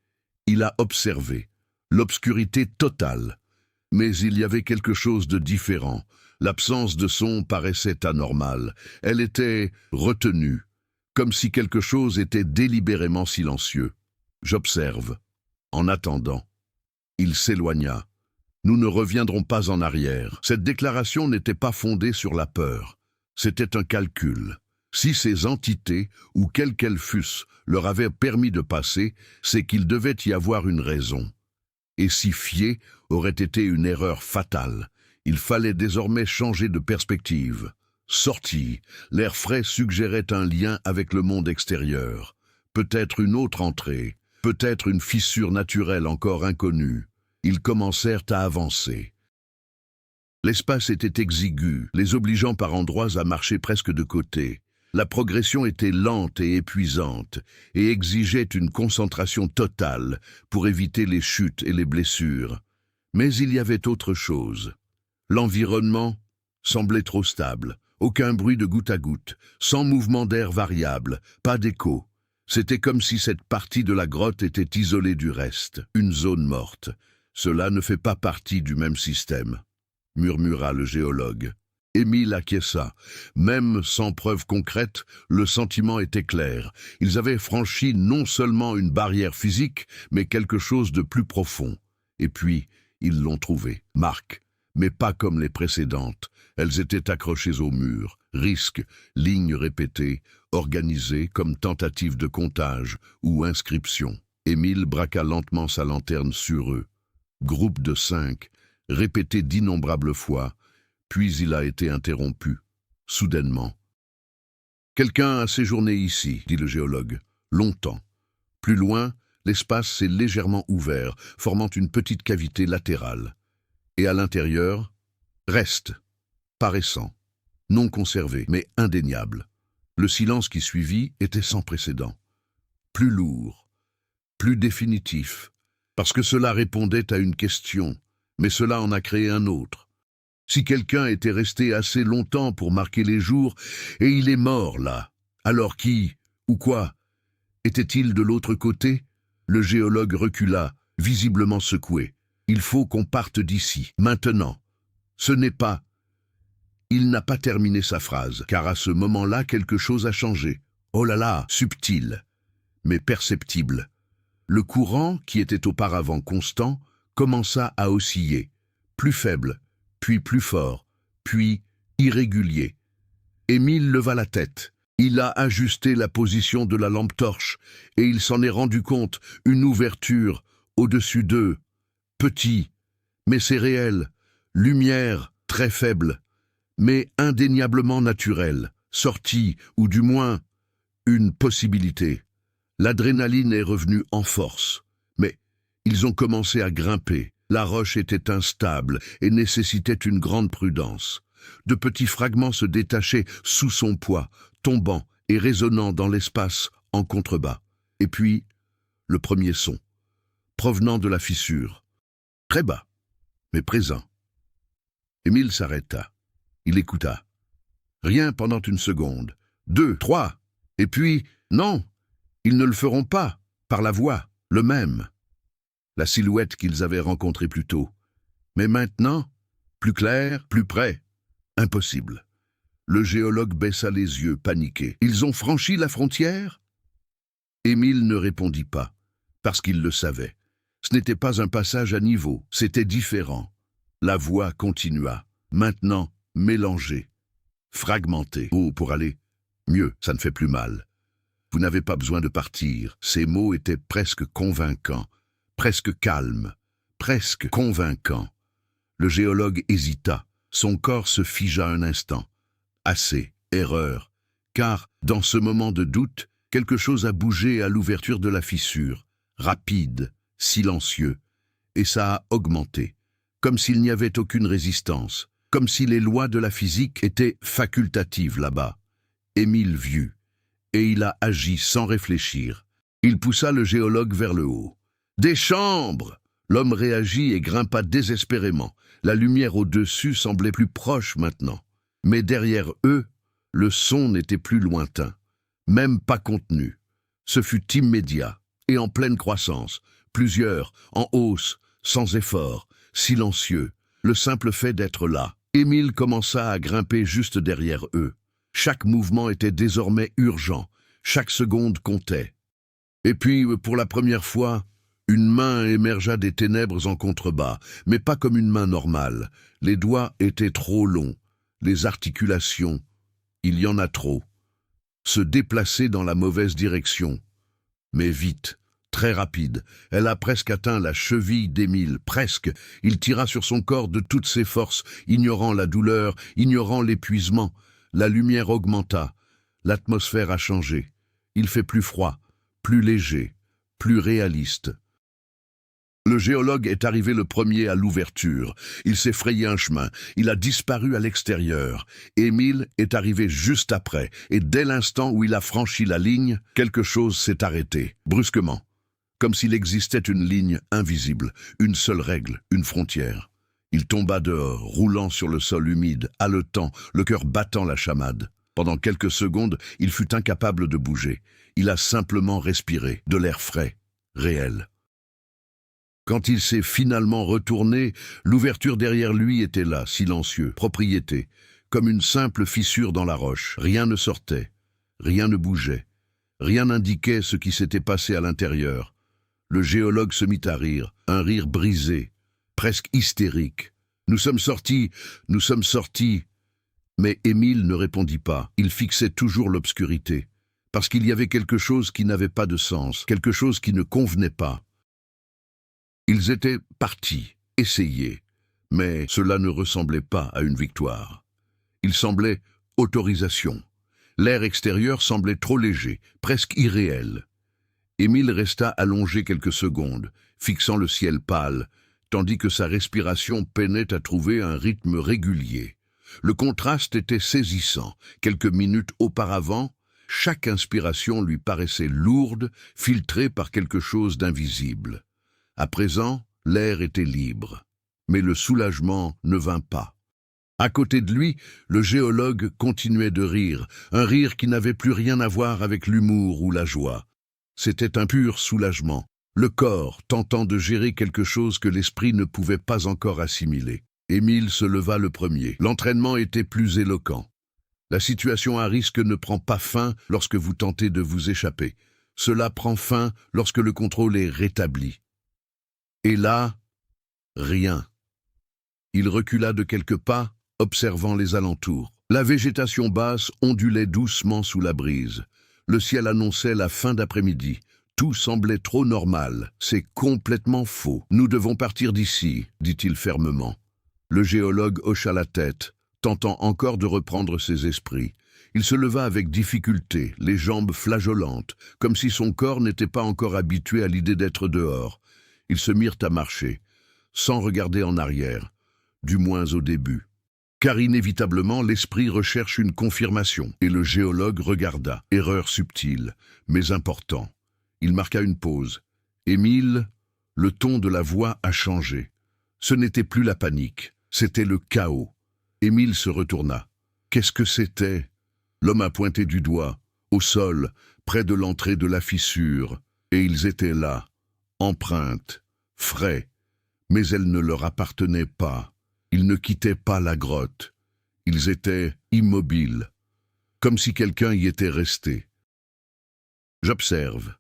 Il a observé. L'obscurité totale. Mais il y avait quelque chose de différent. L'absence de son paraissait anormale. Elle était retenue, comme si quelque chose était délibérément silencieux. J'observe. En attendant. Il s'éloigna. Nous ne reviendrons pas en arrière. Cette déclaration n'était pas fondée sur la peur. C'était un calcul. Si ces entités, ou quelles qu'elles fussent, leur avaient permis de passer, c'est qu'il devait y avoir une raison. Et s'y fier aurait été une erreur fatale. Il fallait désormais changer de perspective. Sortie, l'air frais suggérait un lien avec le monde extérieur. Peut-être une autre entrée, peut-être une fissure naturelle encore inconnue. Ils commencèrent à avancer. L'espace était exigu, les obligeant par endroits à marcher presque de côté. La progression était lente et épuisante, et exigeait une concentration totale pour éviter les chutes et les blessures. Mais il y avait autre chose. L'environnement semblait trop stable, aucun bruit de goutte à goutte, sans mouvement d'air variable, pas d'écho. C'était comme si cette partie de la grotte était isolée du reste, une zone morte. Cela ne fait pas partie du même système, murmura le géologue. Émile acquiesça. Même sans preuve concrète, le sentiment était clair. Ils avaient franchi non seulement une barrière physique, mais quelque chose de plus profond. Et puis, ils l'ont trouvé. Marque. Mais pas comme les précédentes. Elles étaient accrochées au mur, risques, lignes répétées, organisées comme tentatives de comptage ou inscription. Émile braqua lentement sa lanterne sur eux. Groupe de 5, répété d'innombrables fois, puis il a été interrompu, soudainement. « Quelqu'un a séjourné ici, dit le géologue, longtemps. Plus loin, l'espace s'est légèrement ouvert, formant une petite cavité latérale. Et à l'intérieur, reste, paraissant, non conservé, mais indéniable. Le silence qui suivit était sans précédent. Plus lourd, plus définitif, parce que cela répondait à une question, mais cela en a créé un autre. Si quelqu'un était resté assez longtemps pour marquer les jours, et il est mort là, alors qui, ou quoi, était-il de l'autre côté? Le géologue recula, visiblement secoué. Il faut qu'on parte d'ici, maintenant. Ce n'est pas... Il n'a pas terminé sa phrase, car à ce moment-là, quelque chose a changé. Oh là là, subtil, mais perceptible. Le courant, qui était auparavant constant, commença à osciller, plus faible, puis plus fort, puis irrégulier. Émile leva la tête. Il a ajusté la position de la lampe torche, et il s'en est rendu compte, une ouverture, au-dessus d'eux. Petit, mais c'est réel. Lumière, très faible, mais indéniablement naturelle. Sortie, ou du moins, une possibilité. L'adrénaline est revenue en force. Mais ils ont commencé à grimper. La roche était instable et nécessitait une grande prudence. De petits fragments se détachaient sous son poids, tombant et résonnant dans l'espace en contrebas. Et puis, le premier son, provenant de la fissure. Très bas, mais présent. Émile s'arrêta. Il écouta. Rien pendant une seconde. 2, 3. Et puis, non, ils ne le feront pas, par la voix, le même. La silhouette qu'ils avaient rencontrée plus tôt. Mais maintenant, plus clair, plus près. Impossible. Le géologue baissa les yeux, paniqué. Ils ont franchi la frontière? Émile ne répondit pas, parce qu'il le savait. Ce n'était pas un passage à niveau, c'était différent. La voix continua, maintenant mélangée, fragmentée. Oh, pour aller mieux, ça ne fait plus mal. Vous n'avez pas besoin de partir. Ces mots étaient presque convaincants, presque calmes, presque convaincants. Le géologue hésita, son corps se figea un instant. Assez, erreur, car, dans ce moment de doute, quelque chose a bougé à l'ouverture de la fissure, rapide, silencieux, et ça a augmenté, comme s'il n'y avait aucune résistance, comme si les lois de la physique étaient facultatives là-bas. Émile vit, et il a agi sans réfléchir. Il poussa le géologue vers le haut. « Des chambres !» L'homme réagit et grimpa désespérément. La lumière au-dessus semblait plus proche maintenant. Mais derrière eux, le son n'était plus lointain, même pas contenu. Ce fut immédiat et en pleine croissance. Plusieurs, en hausse, sans effort, silencieux. Le simple fait d'être là. Émile commença à grimper juste derrière eux. Chaque mouvement était désormais urgent. Chaque seconde comptait. Et puis, pour la première fois, une main émergea des ténèbres en contrebas, mais pas comme une main normale. Les doigts étaient trop longs. Les articulations, il y en a trop. Se déplacer dans la mauvaise direction. Mais vite, très rapide. Elle a presque atteint la cheville d'Émile, presque. Il tira sur son corps de toutes ses forces, ignorant la douleur, ignorant l'épuisement. La lumière augmenta. L'atmosphère a changé. Il fait plus froid, plus léger, plus réaliste. Le géologue est arrivé le premier à l'ouverture. Il s'est frayé un chemin. Il a disparu à l'extérieur. Émile est arrivé juste après, et dès l'instant où il a franchi la ligne, quelque chose s'est arrêté, brusquement. Comme s'il existait une ligne invisible, une seule règle, une frontière. Il tomba dehors, roulant sur le sol humide, haletant, le cœur battant la chamade. Pendant quelques secondes, il fut incapable de bouger. Il a simplement respiré, de l'air frais, réel. Quand il s'est finalement retourné, l'ouverture derrière lui était là, silencieux, propriété, comme une simple fissure dans la roche. Rien ne sortait, rien ne bougeait, rien n'indiquait ce qui s'était passé à l'intérieur. Le géologue se mit à rire, un rire brisé, presque hystérique. « Nous sommes sortis !» Mais Émile ne répondit pas. Il fixait toujours l'obscurité, parce qu'il y avait quelque chose qui n'avait pas de sens, quelque chose qui ne convenait pas. Ils étaient partis, essayés, mais cela ne ressemblait pas à une victoire. Il semblait autorisation. L'air extérieur semblait trop léger, presque irréel. Émile resta allongé quelques secondes, fixant le ciel pâle, tandis que sa respiration peinait à trouver un rythme régulier. Le contraste était saisissant. Quelques minutes auparavant, Chaque inspiration lui paraissait lourde, filtrée par quelque chose d'invisible. À présent, l'air était libre. Mais le soulagement ne vint pas. À côté de lui, le géologue continuait de rire, un rire qui n'avait plus rien à voir avec l'humour ou la joie. C'était un pur soulagement, le corps tentant de gérer quelque chose que l'esprit ne pouvait pas encore assimiler. Émile se leva le premier. L'entraînement était plus éloquent. La situation à risque ne prend pas fin lorsque vous tentez de vous échapper. Cela prend fin lorsque le contrôle est rétabli. Et là, rien. Il recula de quelques pas, observant les alentours. La végétation basse ondulait doucement sous la brise. Le ciel annonçait la fin d'après-midi. Tout semblait trop normal. C'est complètement faux. Nous devons partir d'ici, dit-il fermement. Le géologue hocha la tête, tentant encore de reprendre ses esprits. Il se leva avec difficulté, les jambes flageolantes, comme si son corps n'était pas encore habitué à l'idée d'être dehors. Ils se mirent à marcher, sans regarder en arrière, du moins au début. Car inévitablement, l'esprit recherche une confirmation, et le géologue regarda. Erreur subtile, mais important. Il marqua une pause. Émile, le ton de la voix a changé. Ce n'était plus la panique, c'était le chaos. Émile se retourna. Qu'est-ce que c'était? L'homme a pointé du doigt, au sol, près de l'entrée de la fissure, et ils étaient là, empreintes, frais, mais elles ne leur appartenaient pas. Ils ne quittaient pas la grotte. Ils étaient immobiles, comme si quelqu'un y était resté. J'observe.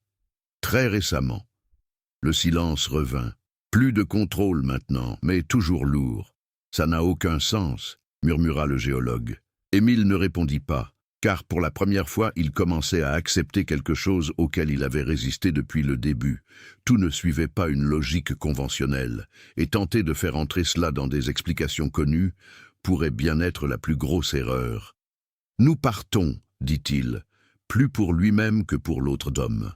Très récemment. Le silence revint. Plus de contrôle maintenant, mais toujours lourd. Ça n'a aucun sens, murmura le géologue. Émile ne répondit pas, car pour la première fois il commençait à accepter quelque chose auquel il avait résisté depuis le début. Tout ne suivait pas une logique conventionnelle, et tenter de faire entrer cela dans des explications connues pourrait bien être la plus grosse erreur. « Nous partons, dit-il, plus pour lui-même que pour l'autre homme. »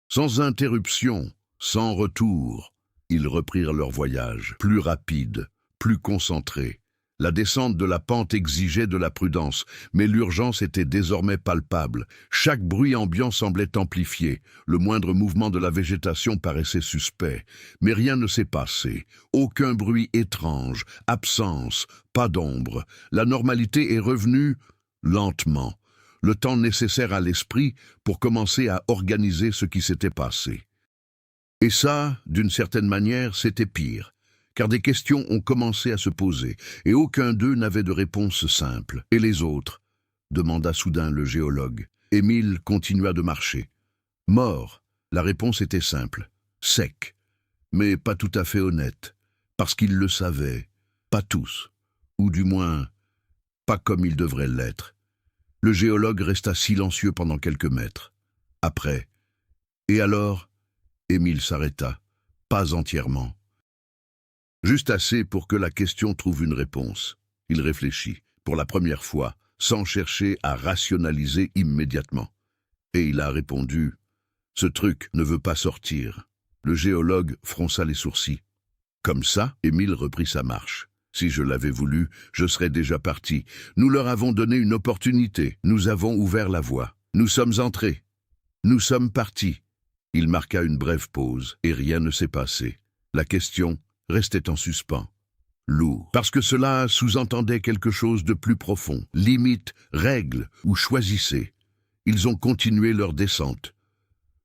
Sans interruption, sans retour, ils reprirent leur voyage, plus rapide, plus concentré. La descente de la pente exigeait de la prudence, mais l'urgence était désormais palpable. Chaque bruit ambiant semblait amplifié. Le moindre mouvement de la végétation paraissait suspect. Mais rien ne s'est passé. Aucun bruit étrange, absence, pas d'ombre. La normalité est revenue lentement. Le temps nécessaire à l'esprit pour commencer à organiser ce qui s'était passé. Et ça, d'une certaine manière, c'était pire. Car des questions ont commencé à se poser, et aucun d'eux n'avait de réponse simple. « Et les autres ?» demanda soudain le géologue. Émile continua de marcher. « Mort ?» La réponse était simple, sec, mais pas tout à fait honnête, parce qu'ils le savaient, pas tous, ou du moins, pas comme ils devraient l'être. Le géologue resta silencieux pendant quelques mètres. Après, « Et alors ?» Émile s'arrêta, pas entièrement. Juste assez pour que la question trouve une réponse. Il réfléchit, pour la première fois, sans chercher à rationaliser immédiatement. Et il a répondu « Ce truc ne veut pas sortir ». Le géologue fronça les sourcils. Comme ça, Émile reprit sa marche. Si je l'avais voulu, je serais déjà parti. Nous leur avons donné une opportunité. Nous avons ouvert la voie. Nous sommes entrés. Nous sommes partis. Il marqua une brève pause, et rien ne s'est passé. La question restait en suspens, lourd, parce que cela sous-entendait quelque chose de plus profond, limite, règle ou choisissez. Ils ont continué leur descente.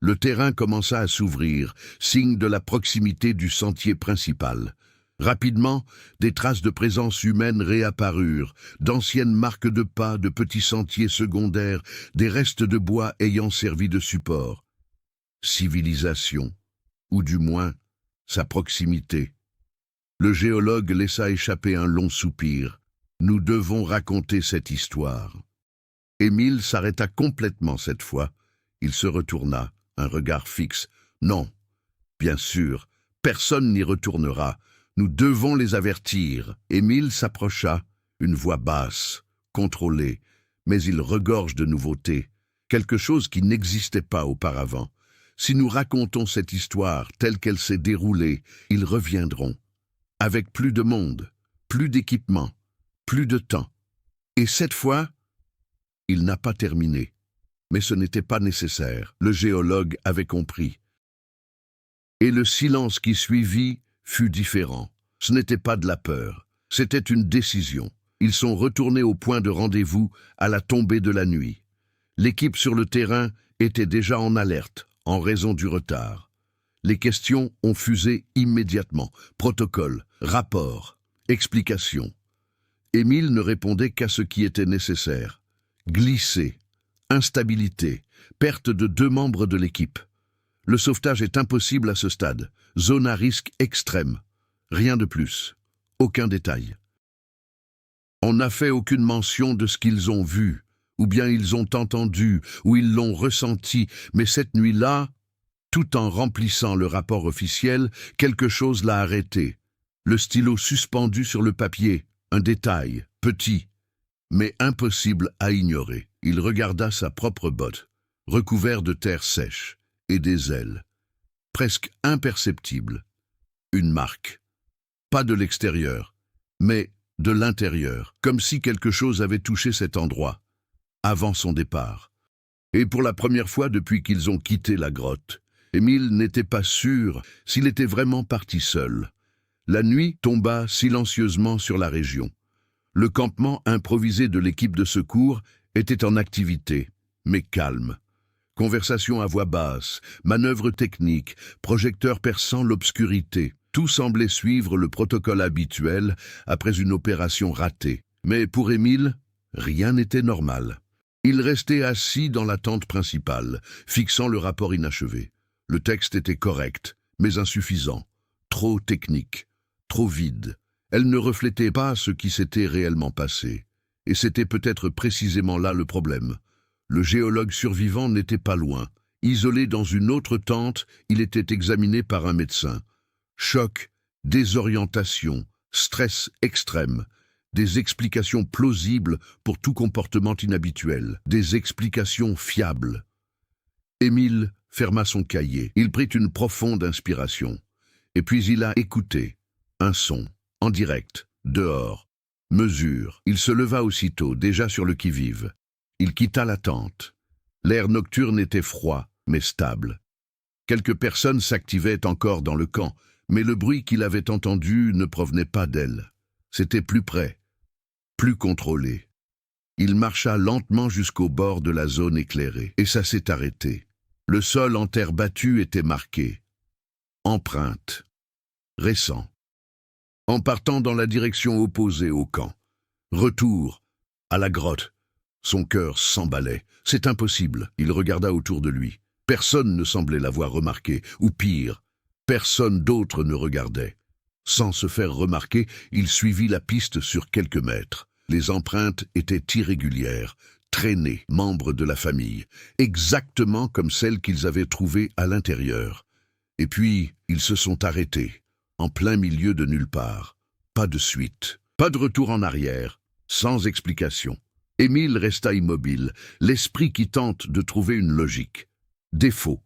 Le terrain commença à s'ouvrir, signe de la proximité du sentier principal. Rapidement, des traces de présence humaine réapparurent, d'anciennes marques de pas, de petits sentiers secondaires, des restes de bois ayant servi de support. Civilisation, ou du moins, sa proximité. Le géologue laissa échapper un long soupir. Nous devons raconter cette histoire. Émile s'arrêta complètement cette fois. Il se retourna, un regard fixe. Non, bien sûr, personne n'y retournera. Nous devons les avertir. Émile s'approcha, une voix basse, contrôlée, mais il regorge de nouveautés, quelque chose qui n'existait pas auparavant. Si nous racontons cette histoire telle qu'elle s'est déroulée, ils reviendront. Avec plus de monde, plus d'équipement, plus de temps. Et cette fois, il n'a pas terminé. Mais ce n'était pas nécessaire, le géologue avait compris. Et le silence qui suivit fut différent. Ce n'était pas de la peur, c'était une décision. Ils sont retournés au point de rendez-vous à la tombée de la nuit. L'équipe sur le terrain était déjà en alerte, en raison du retard. Les questions ont fusé immédiatement. Protocole, rapport, explication. Émile ne répondait qu'à ce qui était nécessaire. Glisser, instabilité, perte de 2 membres de l'équipe. Le sauvetage est impossible à ce stade. Zone à risque extrême. Rien de plus. Aucun détail. On n'a fait aucune mention de ce qu'ils ont vu, ou bien ils ont entendu, ou ils l'ont ressenti, mais cette nuit-là, tout en remplissant le rapport officiel, quelque chose l'a arrêté. Le stylo suspendu sur le papier, un détail, petit, mais impossible à ignorer. Il regarda sa propre botte, recouvert de terre sèche, et des ailes, presque imperceptibles. Une marque. Pas de l'extérieur, mais de l'intérieur, comme si quelque chose avait touché cet endroit, avant son départ. Et pour la première fois depuis qu'ils ont quitté la grotte, Émile n'était pas sûr s'il était vraiment parti seul. La nuit tomba silencieusement sur la région. Le campement improvisé de l'équipe de secours était en activité, mais calme. Conversation à voix basse, manœuvres techniques, projecteurs perçant l'obscurité. Tout semblait suivre le protocole habituel après une opération ratée. Mais pour Émile, rien n'était normal. Il restait assis dans la tente principale, fixant le rapport inachevé. Le texte était correct, mais insuffisant. Trop technique, trop vide. Elle ne reflétait pas ce qui s'était réellement passé. Et c'était peut-être précisément là le problème. Le géologue survivant n'était pas loin. Isolé dans une autre tente, il était examiné par un médecin. Choc, désorientation, stress extrême, des explications plausibles pour tout comportement inhabituel, des explications fiables. Émile ferma son cahier. Il prit une profonde inspiration. Et puis il a écouté. Un son, en direct, dehors. Mesure. Il se leva aussitôt, déjà sur le qui-vive. Il quitta la tente. L'air nocturne était froid, mais stable. Quelques personnes s'activaient encore dans le camp, mais le bruit qu'il avait entendu ne provenait pas d'elles. C'était plus près, plus contrôlé. Il marcha lentement jusqu'au bord de la zone éclairée, et ça s'est arrêté. Le sol en terre battue était marqué. Empreinte. Récent. En partant dans la direction opposée au camp. Retour. À la grotte. Son cœur s'emballait. C'est impossible. Il regarda autour de lui. Personne ne semblait l'avoir remarqué, ou pire, personne d'autre ne regardait. Sans se faire remarquer, il suivit la piste sur quelques mètres. Les empreintes étaient irrégulières, traînées, membres de la famille, exactement comme celles qu'ils avaient trouvées à l'intérieur. Et puis, ils se sont arrêtés, en plein milieu de nulle part. Pas de suite, pas de retour en arrière, sans explication. Émile resta immobile, l'esprit qui tente de trouver une logique. Défaut.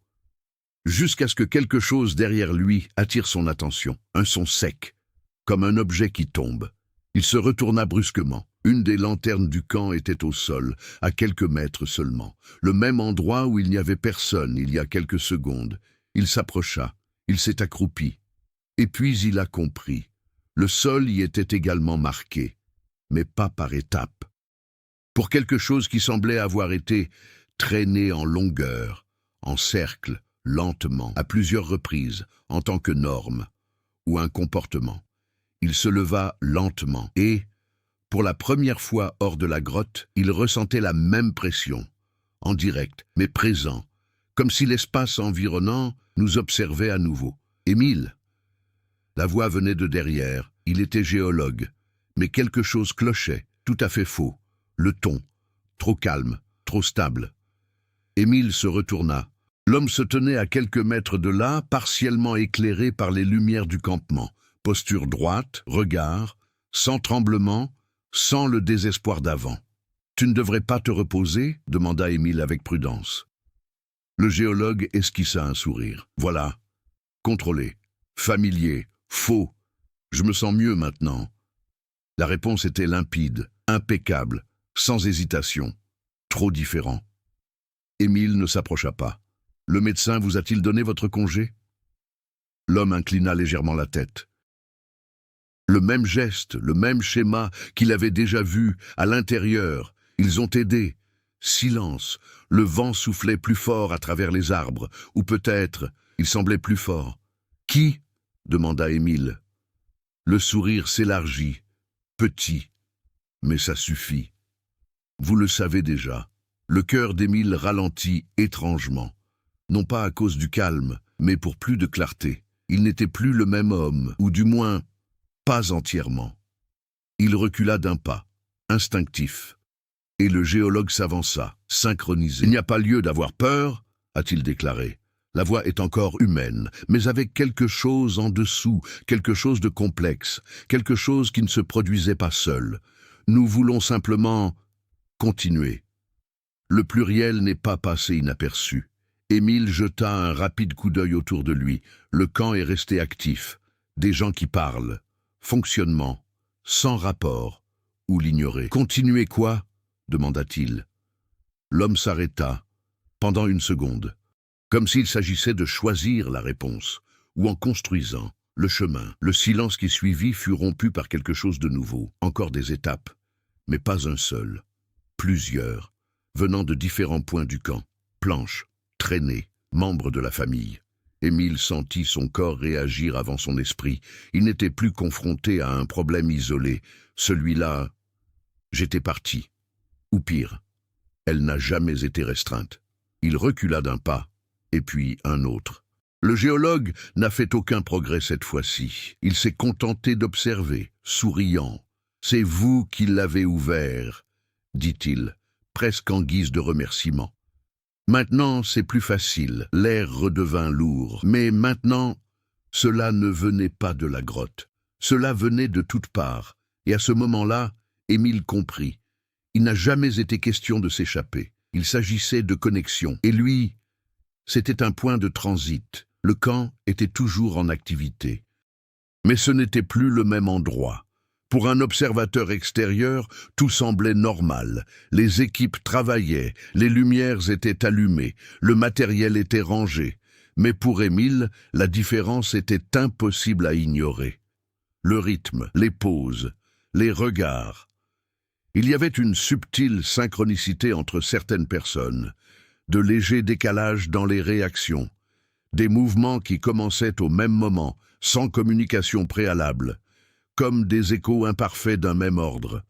Jusqu'à ce que quelque chose derrière lui attire son attention. Un son sec, comme un objet qui tombe. Il se retourna brusquement. Une des lanternes du camp était au sol, à quelques mètres seulement. Le même endroit où il n'y avait personne il y a quelques secondes. Il s'approcha. Il s'est accroupi. Et puis il a compris. Le sol y était également marqué, mais pas par étapes. Pour quelque chose qui semblait avoir été traîné en longueur, en cercle, lentement, à plusieurs reprises, en tant que norme, ou un comportement. Il se leva lentement et, pour la première fois hors de la grotte, il ressentait la même pression, en direct, mais présent, comme si l'espace environnant nous observait à nouveau. Émile. La voix venait de derrière, il était géologue, mais quelque chose clochait, tout à fait faux. Le ton, trop calme, trop stable. Émile se retourna. L'homme se tenait à quelques mètres de là, partiellement éclairé par les lumières du campement. Posture droite, regard, sans tremblement, sans le désespoir d'avant. « Tu ne devrais pas te reposer ?» demanda Émile avec prudence. Le géologue esquissa un sourire. « Voilà. Contrôlé. Familier. Faux. Je me sens mieux maintenant. » La réponse était limpide, impeccable, sans hésitation. Trop différent. Émile ne s'approcha pas. « Le médecin vous a-t-il donné votre congé ?» L'homme inclina légèrement la tête. Le même geste, le même schéma qu'il avait déjà vu à l'intérieur. Ils ont aidé. Silence. Le vent soufflait plus fort à travers les arbres. Ou peut-être, il semblait plus fort. « Qui ?» demanda Émile. Le sourire s'élargit. Petit. Mais ça suffit. Vous le savez déjà. Le cœur d'Émile ralentit étrangement. Non pas à cause du calme, mais pour plus de clarté. Il n'était plus le même homme, ou du moins, pas entièrement. Il recula d'un pas, instinctif. Et le géologue s'avança, synchronisé. « Il n'y a pas lieu d'avoir peur, a-t-il déclaré. La voix est encore humaine, mais avec quelque chose en dessous, quelque chose de complexe, quelque chose qui ne se produisait pas seul. Nous voulons simplement continuer. » Le pluriel n'est pas passé inaperçu. Émile jeta un rapide coup d'œil autour de lui. Le camp est resté actif. Des gens qui parlent. Fonctionnement. Sans rapport. Ou l'ignorer. « Continuer quoi ?» demanda-t-il. L'homme s'arrêta, pendant une seconde, comme s'il s'agissait de choisir la réponse, ou en construisant le chemin. Le silence qui suivit fut rompu par quelque chose de nouveau. Encore des étapes, mais pas un seul. Plusieurs, venant de différents points du camp. Planches, traînées, membres de la famille. Émile sentit son corps réagir avant son esprit. Il n'était plus confronté à un problème isolé. Celui-là, j'étais parti. Ou pire, elle n'a jamais été restreinte. Il recula d'un pas, et puis un autre. Le géologue n'a fait aucun progrès cette fois-ci. Il s'est contenté d'observer, souriant. « C'est vous qui l'avez ouvert », dit-il, presque en guise de remerciement. Maintenant, c'est plus facile. L'air redevint lourd. Mais maintenant, cela ne venait pas de la grotte. Cela venait de toutes parts. Et à ce moment-là, Émile comprit. Il n'a jamais été question de s'échapper. Il s'agissait de connexion. Et lui, c'était un point de transit. Le camp était toujours en activité. Mais ce n'était plus le même endroit. Pour un observateur extérieur, tout semblait normal. Les équipes travaillaient, les lumières étaient allumées, le matériel était rangé. Mais pour Émile, la différence était impossible à ignorer. Le rythme, les pauses, les regards. Il y avait une subtile synchronicité entre certaines personnes, de légers décalages dans les réactions, des mouvements qui commençaient au même moment, sans communication préalable, comme des échos imparfaits d'un même ordre.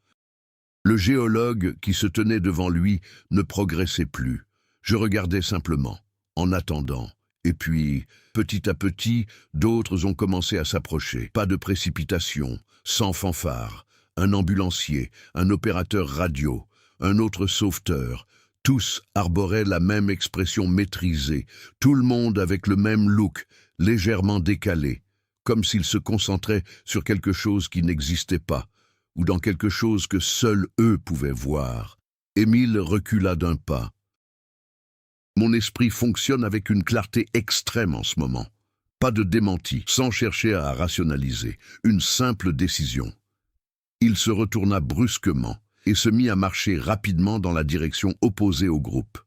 Le géologue qui se tenait devant lui ne progressait plus. Je regardais simplement, en attendant. Et puis, petit à petit, d'autres ont commencé à s'approcher. Pas de précipitation, sans fanfare. Un ambulancier, un opérateur radio, un autre sauveteur. Tous arboraient la même expression maîtrisée, tout le monde avec le même look, légèrement décalé, comme s'ils se concentraient sur quelque chose qui n'existait pas, ou dans quelque chose que seuls eux pouvaient voir. Émile recula d'un pas. Mon esprit fonctionne avec une clarté extrême en ce moment. Pas de démenti, sans chercher à rationaliser, une simple décision. Il se retourna brusquement et se mit à marcher rapidement dans la direction opposée au groupe.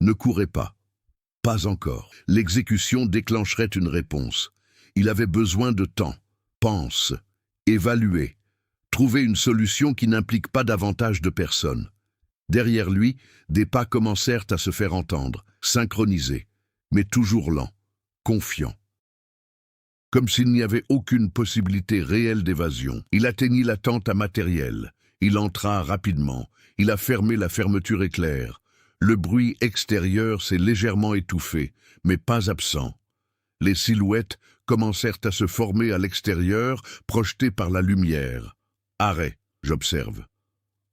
Ne courez pas. Pas encore. L'exécution déclencherait une réponse. Il avait besoin de temps. Pense. Évaluer. Trouver une solution qui n'implique pas davantage de personnes. Derrière lui, des pas commencèrent à se faire entendre, synchronisés, mais toujours lents, confiants. Comme s'il n'y avait aucune possibilité réelle d'évasion. Il atteignit la tente à matériel. Il entra rapidement. Il a fermé la fermeture éclair. Le bruit extérieur s'est légèrement étouffé, mais pas absent. Les silhouettes commencèrent à se former à l'extérieur, projetées par la lumière. Arrêt, j'observe.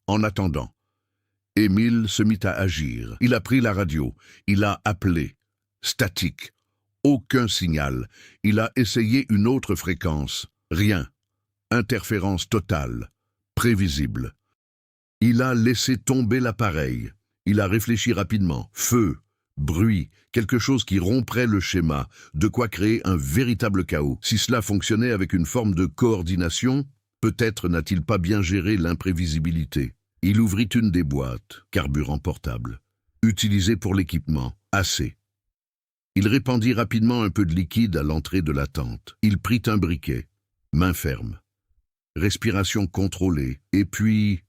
En attendant, Émile se mit à agir. Il a pris la radio. Il a appelé. Statique. Aucun signal. Il a essayé une autre fréquence. Rien. Interférence totale. Prévisible. Il a laissé tomber l'appareil. Il a réfléchi rapidement. Feu, bruit, quelque chose qui romprait le schéma, de quoi créer un véritable chaos. Si cela fonctionnait avec une forme de coordination, peut-être n'a-t-il pas bien géré l'imprévisibilité. Il ouvrit une des boîtes, carburant portable. Utilisé pour l'équipement, assez. Il répandit rapidement un peu de liquide à l'entrée de la tente. Il prit un briquet, main ferme. Respiration contrôlée, et puis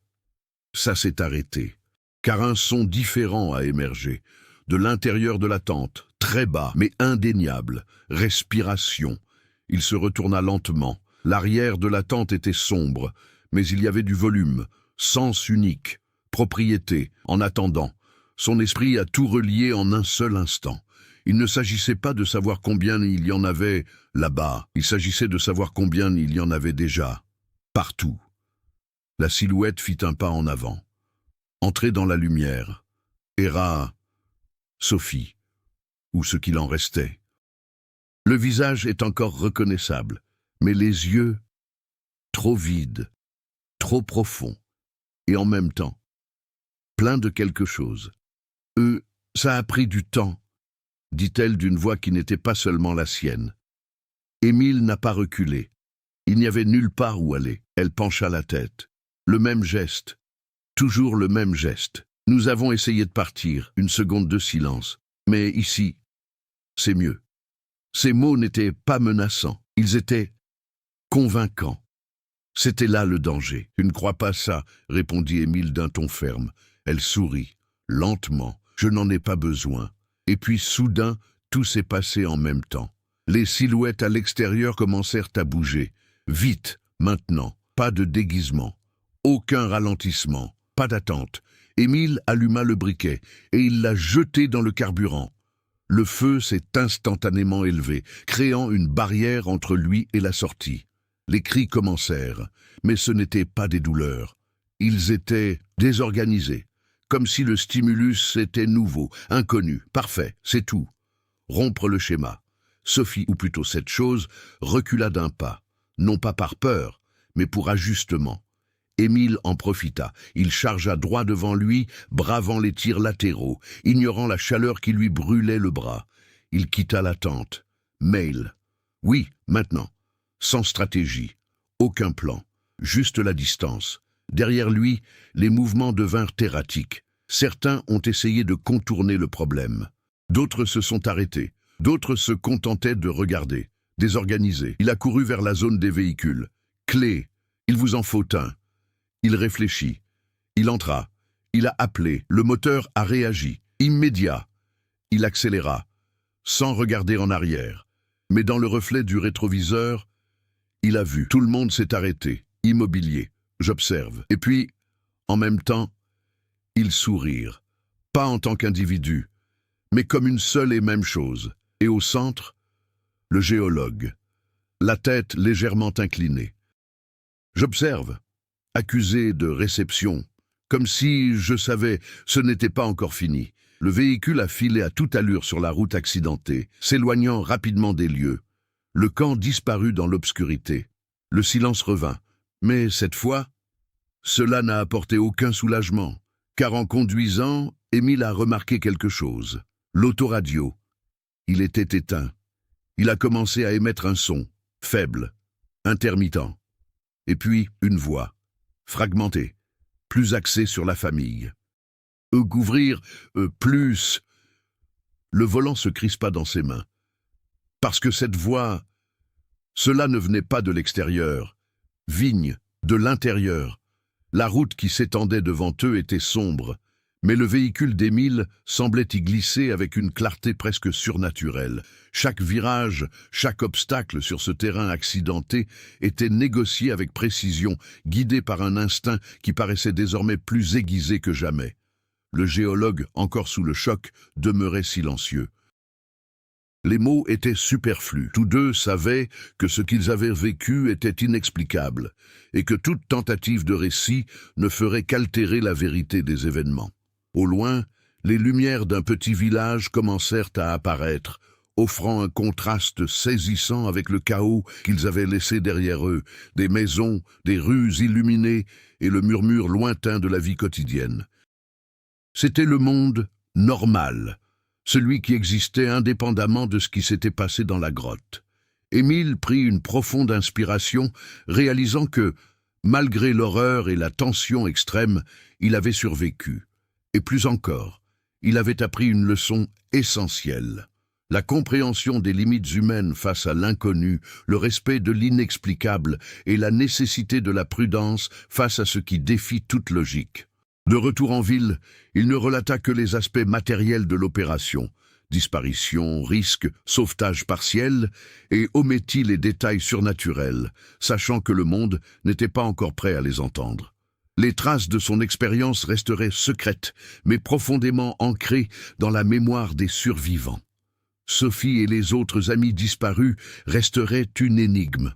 ça s'est arrêté, car un son différent a émergé, de l'intérieur de la tente, très bas, mais indéniable, respiration. Il se retourna lentement. L'arrière de la tente était sombre, mais il y avait du volume, sens unique, propriété, en attendant. Son esprit a tout relié en un seul instant. Il ne s'agissait pas de savoir combien il y en avait là-bas, il s'agissait de savoir combien il y en avait déjà, partout. La silhouette fit un pas en avant, entrée dans la lumière, erra Sophie, ou ce qu'il en restait. Le visage est encore reconnaissable, mais les yeux, trop vides, trop profonds, et en même temps, plein de quelque chose. Ça a pris du temps, dit-elle d'une voix qui n'était pas seulement la sienne. Émile n'a pas reculé. Il n'y avait nulle part où aller. Elle pencha la tête. Le même geste. Toujours le même geste. Nous avons essayé de partir, une seconde de silence. Mais ici, c'est mieux. Ces mots n'étaient pas menaçants. Ils étaient convaincants. C'était là le danger. « Tu ne crois pas ça ?» répondit Émile d'un ton ferme. Elle sourit, lentement. « Je n'en ai pas besoin. » Et puis soudain, tout s'est passé en même temps. Les silhouettes à l'extérieur commencèrent à bouger. Vite, maintenant, pas de déguisement. Aucun ralentissement, pas d'attente. Émile alluma le briquet et il l'a jeté dans le carburant. Le feu s'est instantanément élevé, créant une barrière entre lui et la sortie. Les cris commencèrent, mais ce n'étaient pas des douleurs. Ils étaient désorganisés, comme si le stimulus était nouveau, inconnu, parfait, c'est tout. Rompre le schéma. Sophie, ou plutôt cette chose, recula d'un pas, non pas par peur, mais pour ajustement. Émile en profita. Il chargea droit devant lui, bravant les tirs latéraux, ignorant la chaleur qui lui brûlait le bras. Il quitta la tente. Mail. Oui, maintenant. Sans stratégie. Aucun plan. Juste la distance. Derrière lui, les mouvements devinrent erratiques. Certains ont essayé de contourner le problème. D'autres se sont arrêtés. D'autres se contentaient de regarder. Désorganisés. Il a couru vers la zone des véhicules. Clé. Il vous en faut un. Il réfléchit. Il entra. Il a appelé. Le moteur a réagi. Immédiat. Il accéléra, sans regarder en arrière. Mais dans le reflet du rétroviseur, il a vu. Tout le monde s'est arrêté, immobilier. J'observe. Et puis, en même temps, ils sourirent. Pas en tant qu'individu, mais comme une seule et même chose. Et au centre, le géologue. La tête légèrement inclinée. J'observe. Accusé de réception, comme si, je savais, ce n'était pas encore fini. Le véhicule a filé à toute allure sur la route accidentée, s'éloignant rapidement des lieux. Le camp disparut dans l'obscurité. Le silence revint. Mais cette fois, cela n'a apporté aucun soulagement, car en conduisant, Émile a remarqué quelque chose. L'autoradio. Il était éteint. Il a commencé à émettre un son, faible, intermittent. Et puis, une voix. Fragmenté, plus axé sur la famille. Couvrir, plus... Le volant se crispa dans ses mains. Parce que cette voix, cela ne venait pas de l'extérieur. Vigne, de l'intérieur. La route qui s'étendait devant eux était sombre, mais le véhicule d'Émile semblait y glisser avec une clarté presque surnaturelle. Chaque virage, chaque obstacle sur ce terrain accidenté était négocié avec précision, guidé par un instinct qui paraissait désormais plus aiguisé que jamais. Le géologue, encore sous le choc, demeurait silencieux. Les mots étaient superflus. Tous deux savaient que ce qu'ils avaient vécu était inexplicable et que toute tentative de récit ne ferait qu'altérer la vérité des événements. Au loin, les lumières d'un petit village commencèrent à apparaître, offrant un contraste saisissant avec le chaos qu'ils avaient laissé derrière eux, des maisons, des rues illuminées et le murmure lointain de la vie quotidienne. C'était le monde normal, celui qui existait indépendamment de ce qui s'était passé dans la grotte. Émile prit une profonde inspiration, réalisant que, malgré l'horreur et la tension extrême, il avait survécu. Et plus encore, il avait appris une leçon essentielle. La compréhension des limites humaines face à l'inconnu, le respect de l'inexplicable et la nécessité de la prudence face à ce qui défie toute logique. De retour en ville, il ne relata que les aspects matériels de l'opération, disparition, risque, sauvetage partiel, et omettit les détails surnaturels, sachant que le monde n'était pas encore prêt à les entendre. Les traces de son expérience resteraient secrètes, mais profondément ancrées dans la mémoire des survivants. Sophie et les autres amis disparus resteraient une énigme.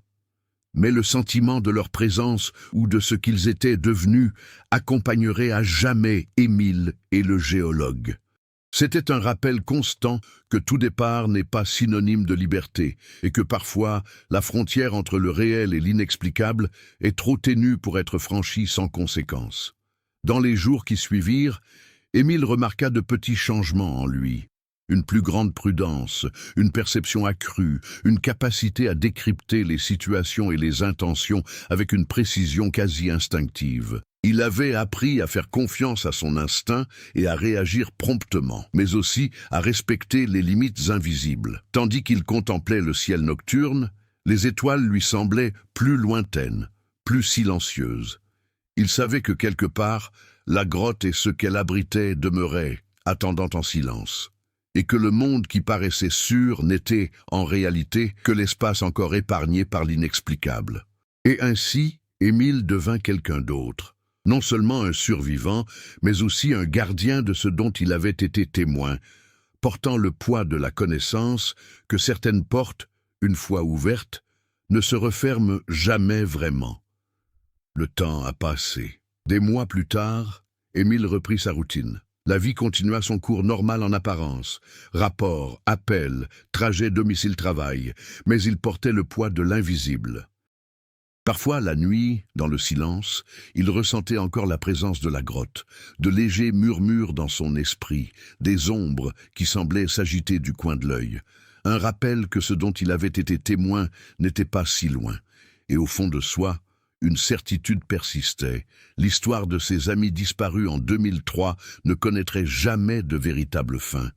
Mais le sentiment de leur présence ou de ce qu'ils étaient devenus accompagnerait à jamais Émile et le géologue. C'était un rappel constant que tout départ n'est pas synonyme de liberté et que parfois la frontière entre le réel et l'inexplicable est trop ténue pour être franchie sans conséquence. Dans les jours qui suivirent, Émile remarqua de petits changements en lui. Une plus grande prudence, une perception accrue, une capacité à décrypter les situations et les intentions avec une précision quasi instinctive. Il avait appris à faire confiance à son instinct et à réagir promptement, mais aussi à respecter les limites invisibles. Tandis qu'il contemplait le ciel nocturne, les étoiles lui semblaient plus lointaines, plus silencieuses. Il savait que quelque part, la grotte et ce qu'elle abritait demeuraient, attendant en silence, et que le monde qui paraissait sûr n'était, en réalité, que l'espace encore épargné par l'inexplicable. Et ainsi, Émile devint quelqu'un d'autre. Non seulement un survivant, mais aussi un gardien de ce dont il avait été témoin, portant le poids de la connaissance que certaines portes, une fois ouvertes, ne se referment jamais vraiment. Le temps a passé. Des mois plus tard, Émile reprit sa routine. La vie continua son cours normal en apparence. Rapports, appels, trajets domicile-travail, mais il portait le poids de l'invisible. Parfois, la nuit, dans le silence, il ressentait encore la présence de la grotte, de légers murmures dans son esprit, des ombres qui semblaient s'agiter du coin de l'œil. Un rappel que ce dont il avait été témoin n'était pas si loin. Et au fond de soi, une certitude persistait. L'histoire de ses amis disparus en 2003 ne connaîtrait jamais de véritable fin.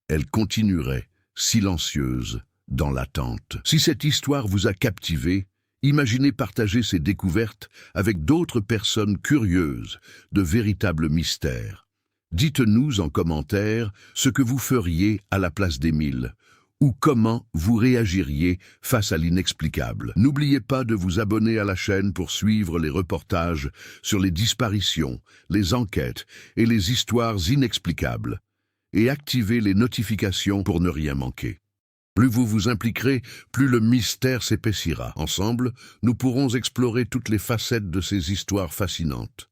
Elle continuerait, silencieuse, dans l'attente. Si cette histoire vous a captivé, imaginez partager ces découvertes avec d'autres personnes curieuses de véritables mystères. Dites-nous en commentaire ce que vous feriez à la place d'Émile, ou comment vous réagiriez face à l'inexplicable. N'oubliez pas de vous abonner à la chaîne pour suivre les reportages sur les disparitions, les enquêtes et les histoires inexplicables, et activez les notifications pour ne rien manquer. Plus vous vous impliquerez, plus le mystère s'épaissira. Ensemble, nous pourrons explorer toutes les facettes de ces histoires fascinantes.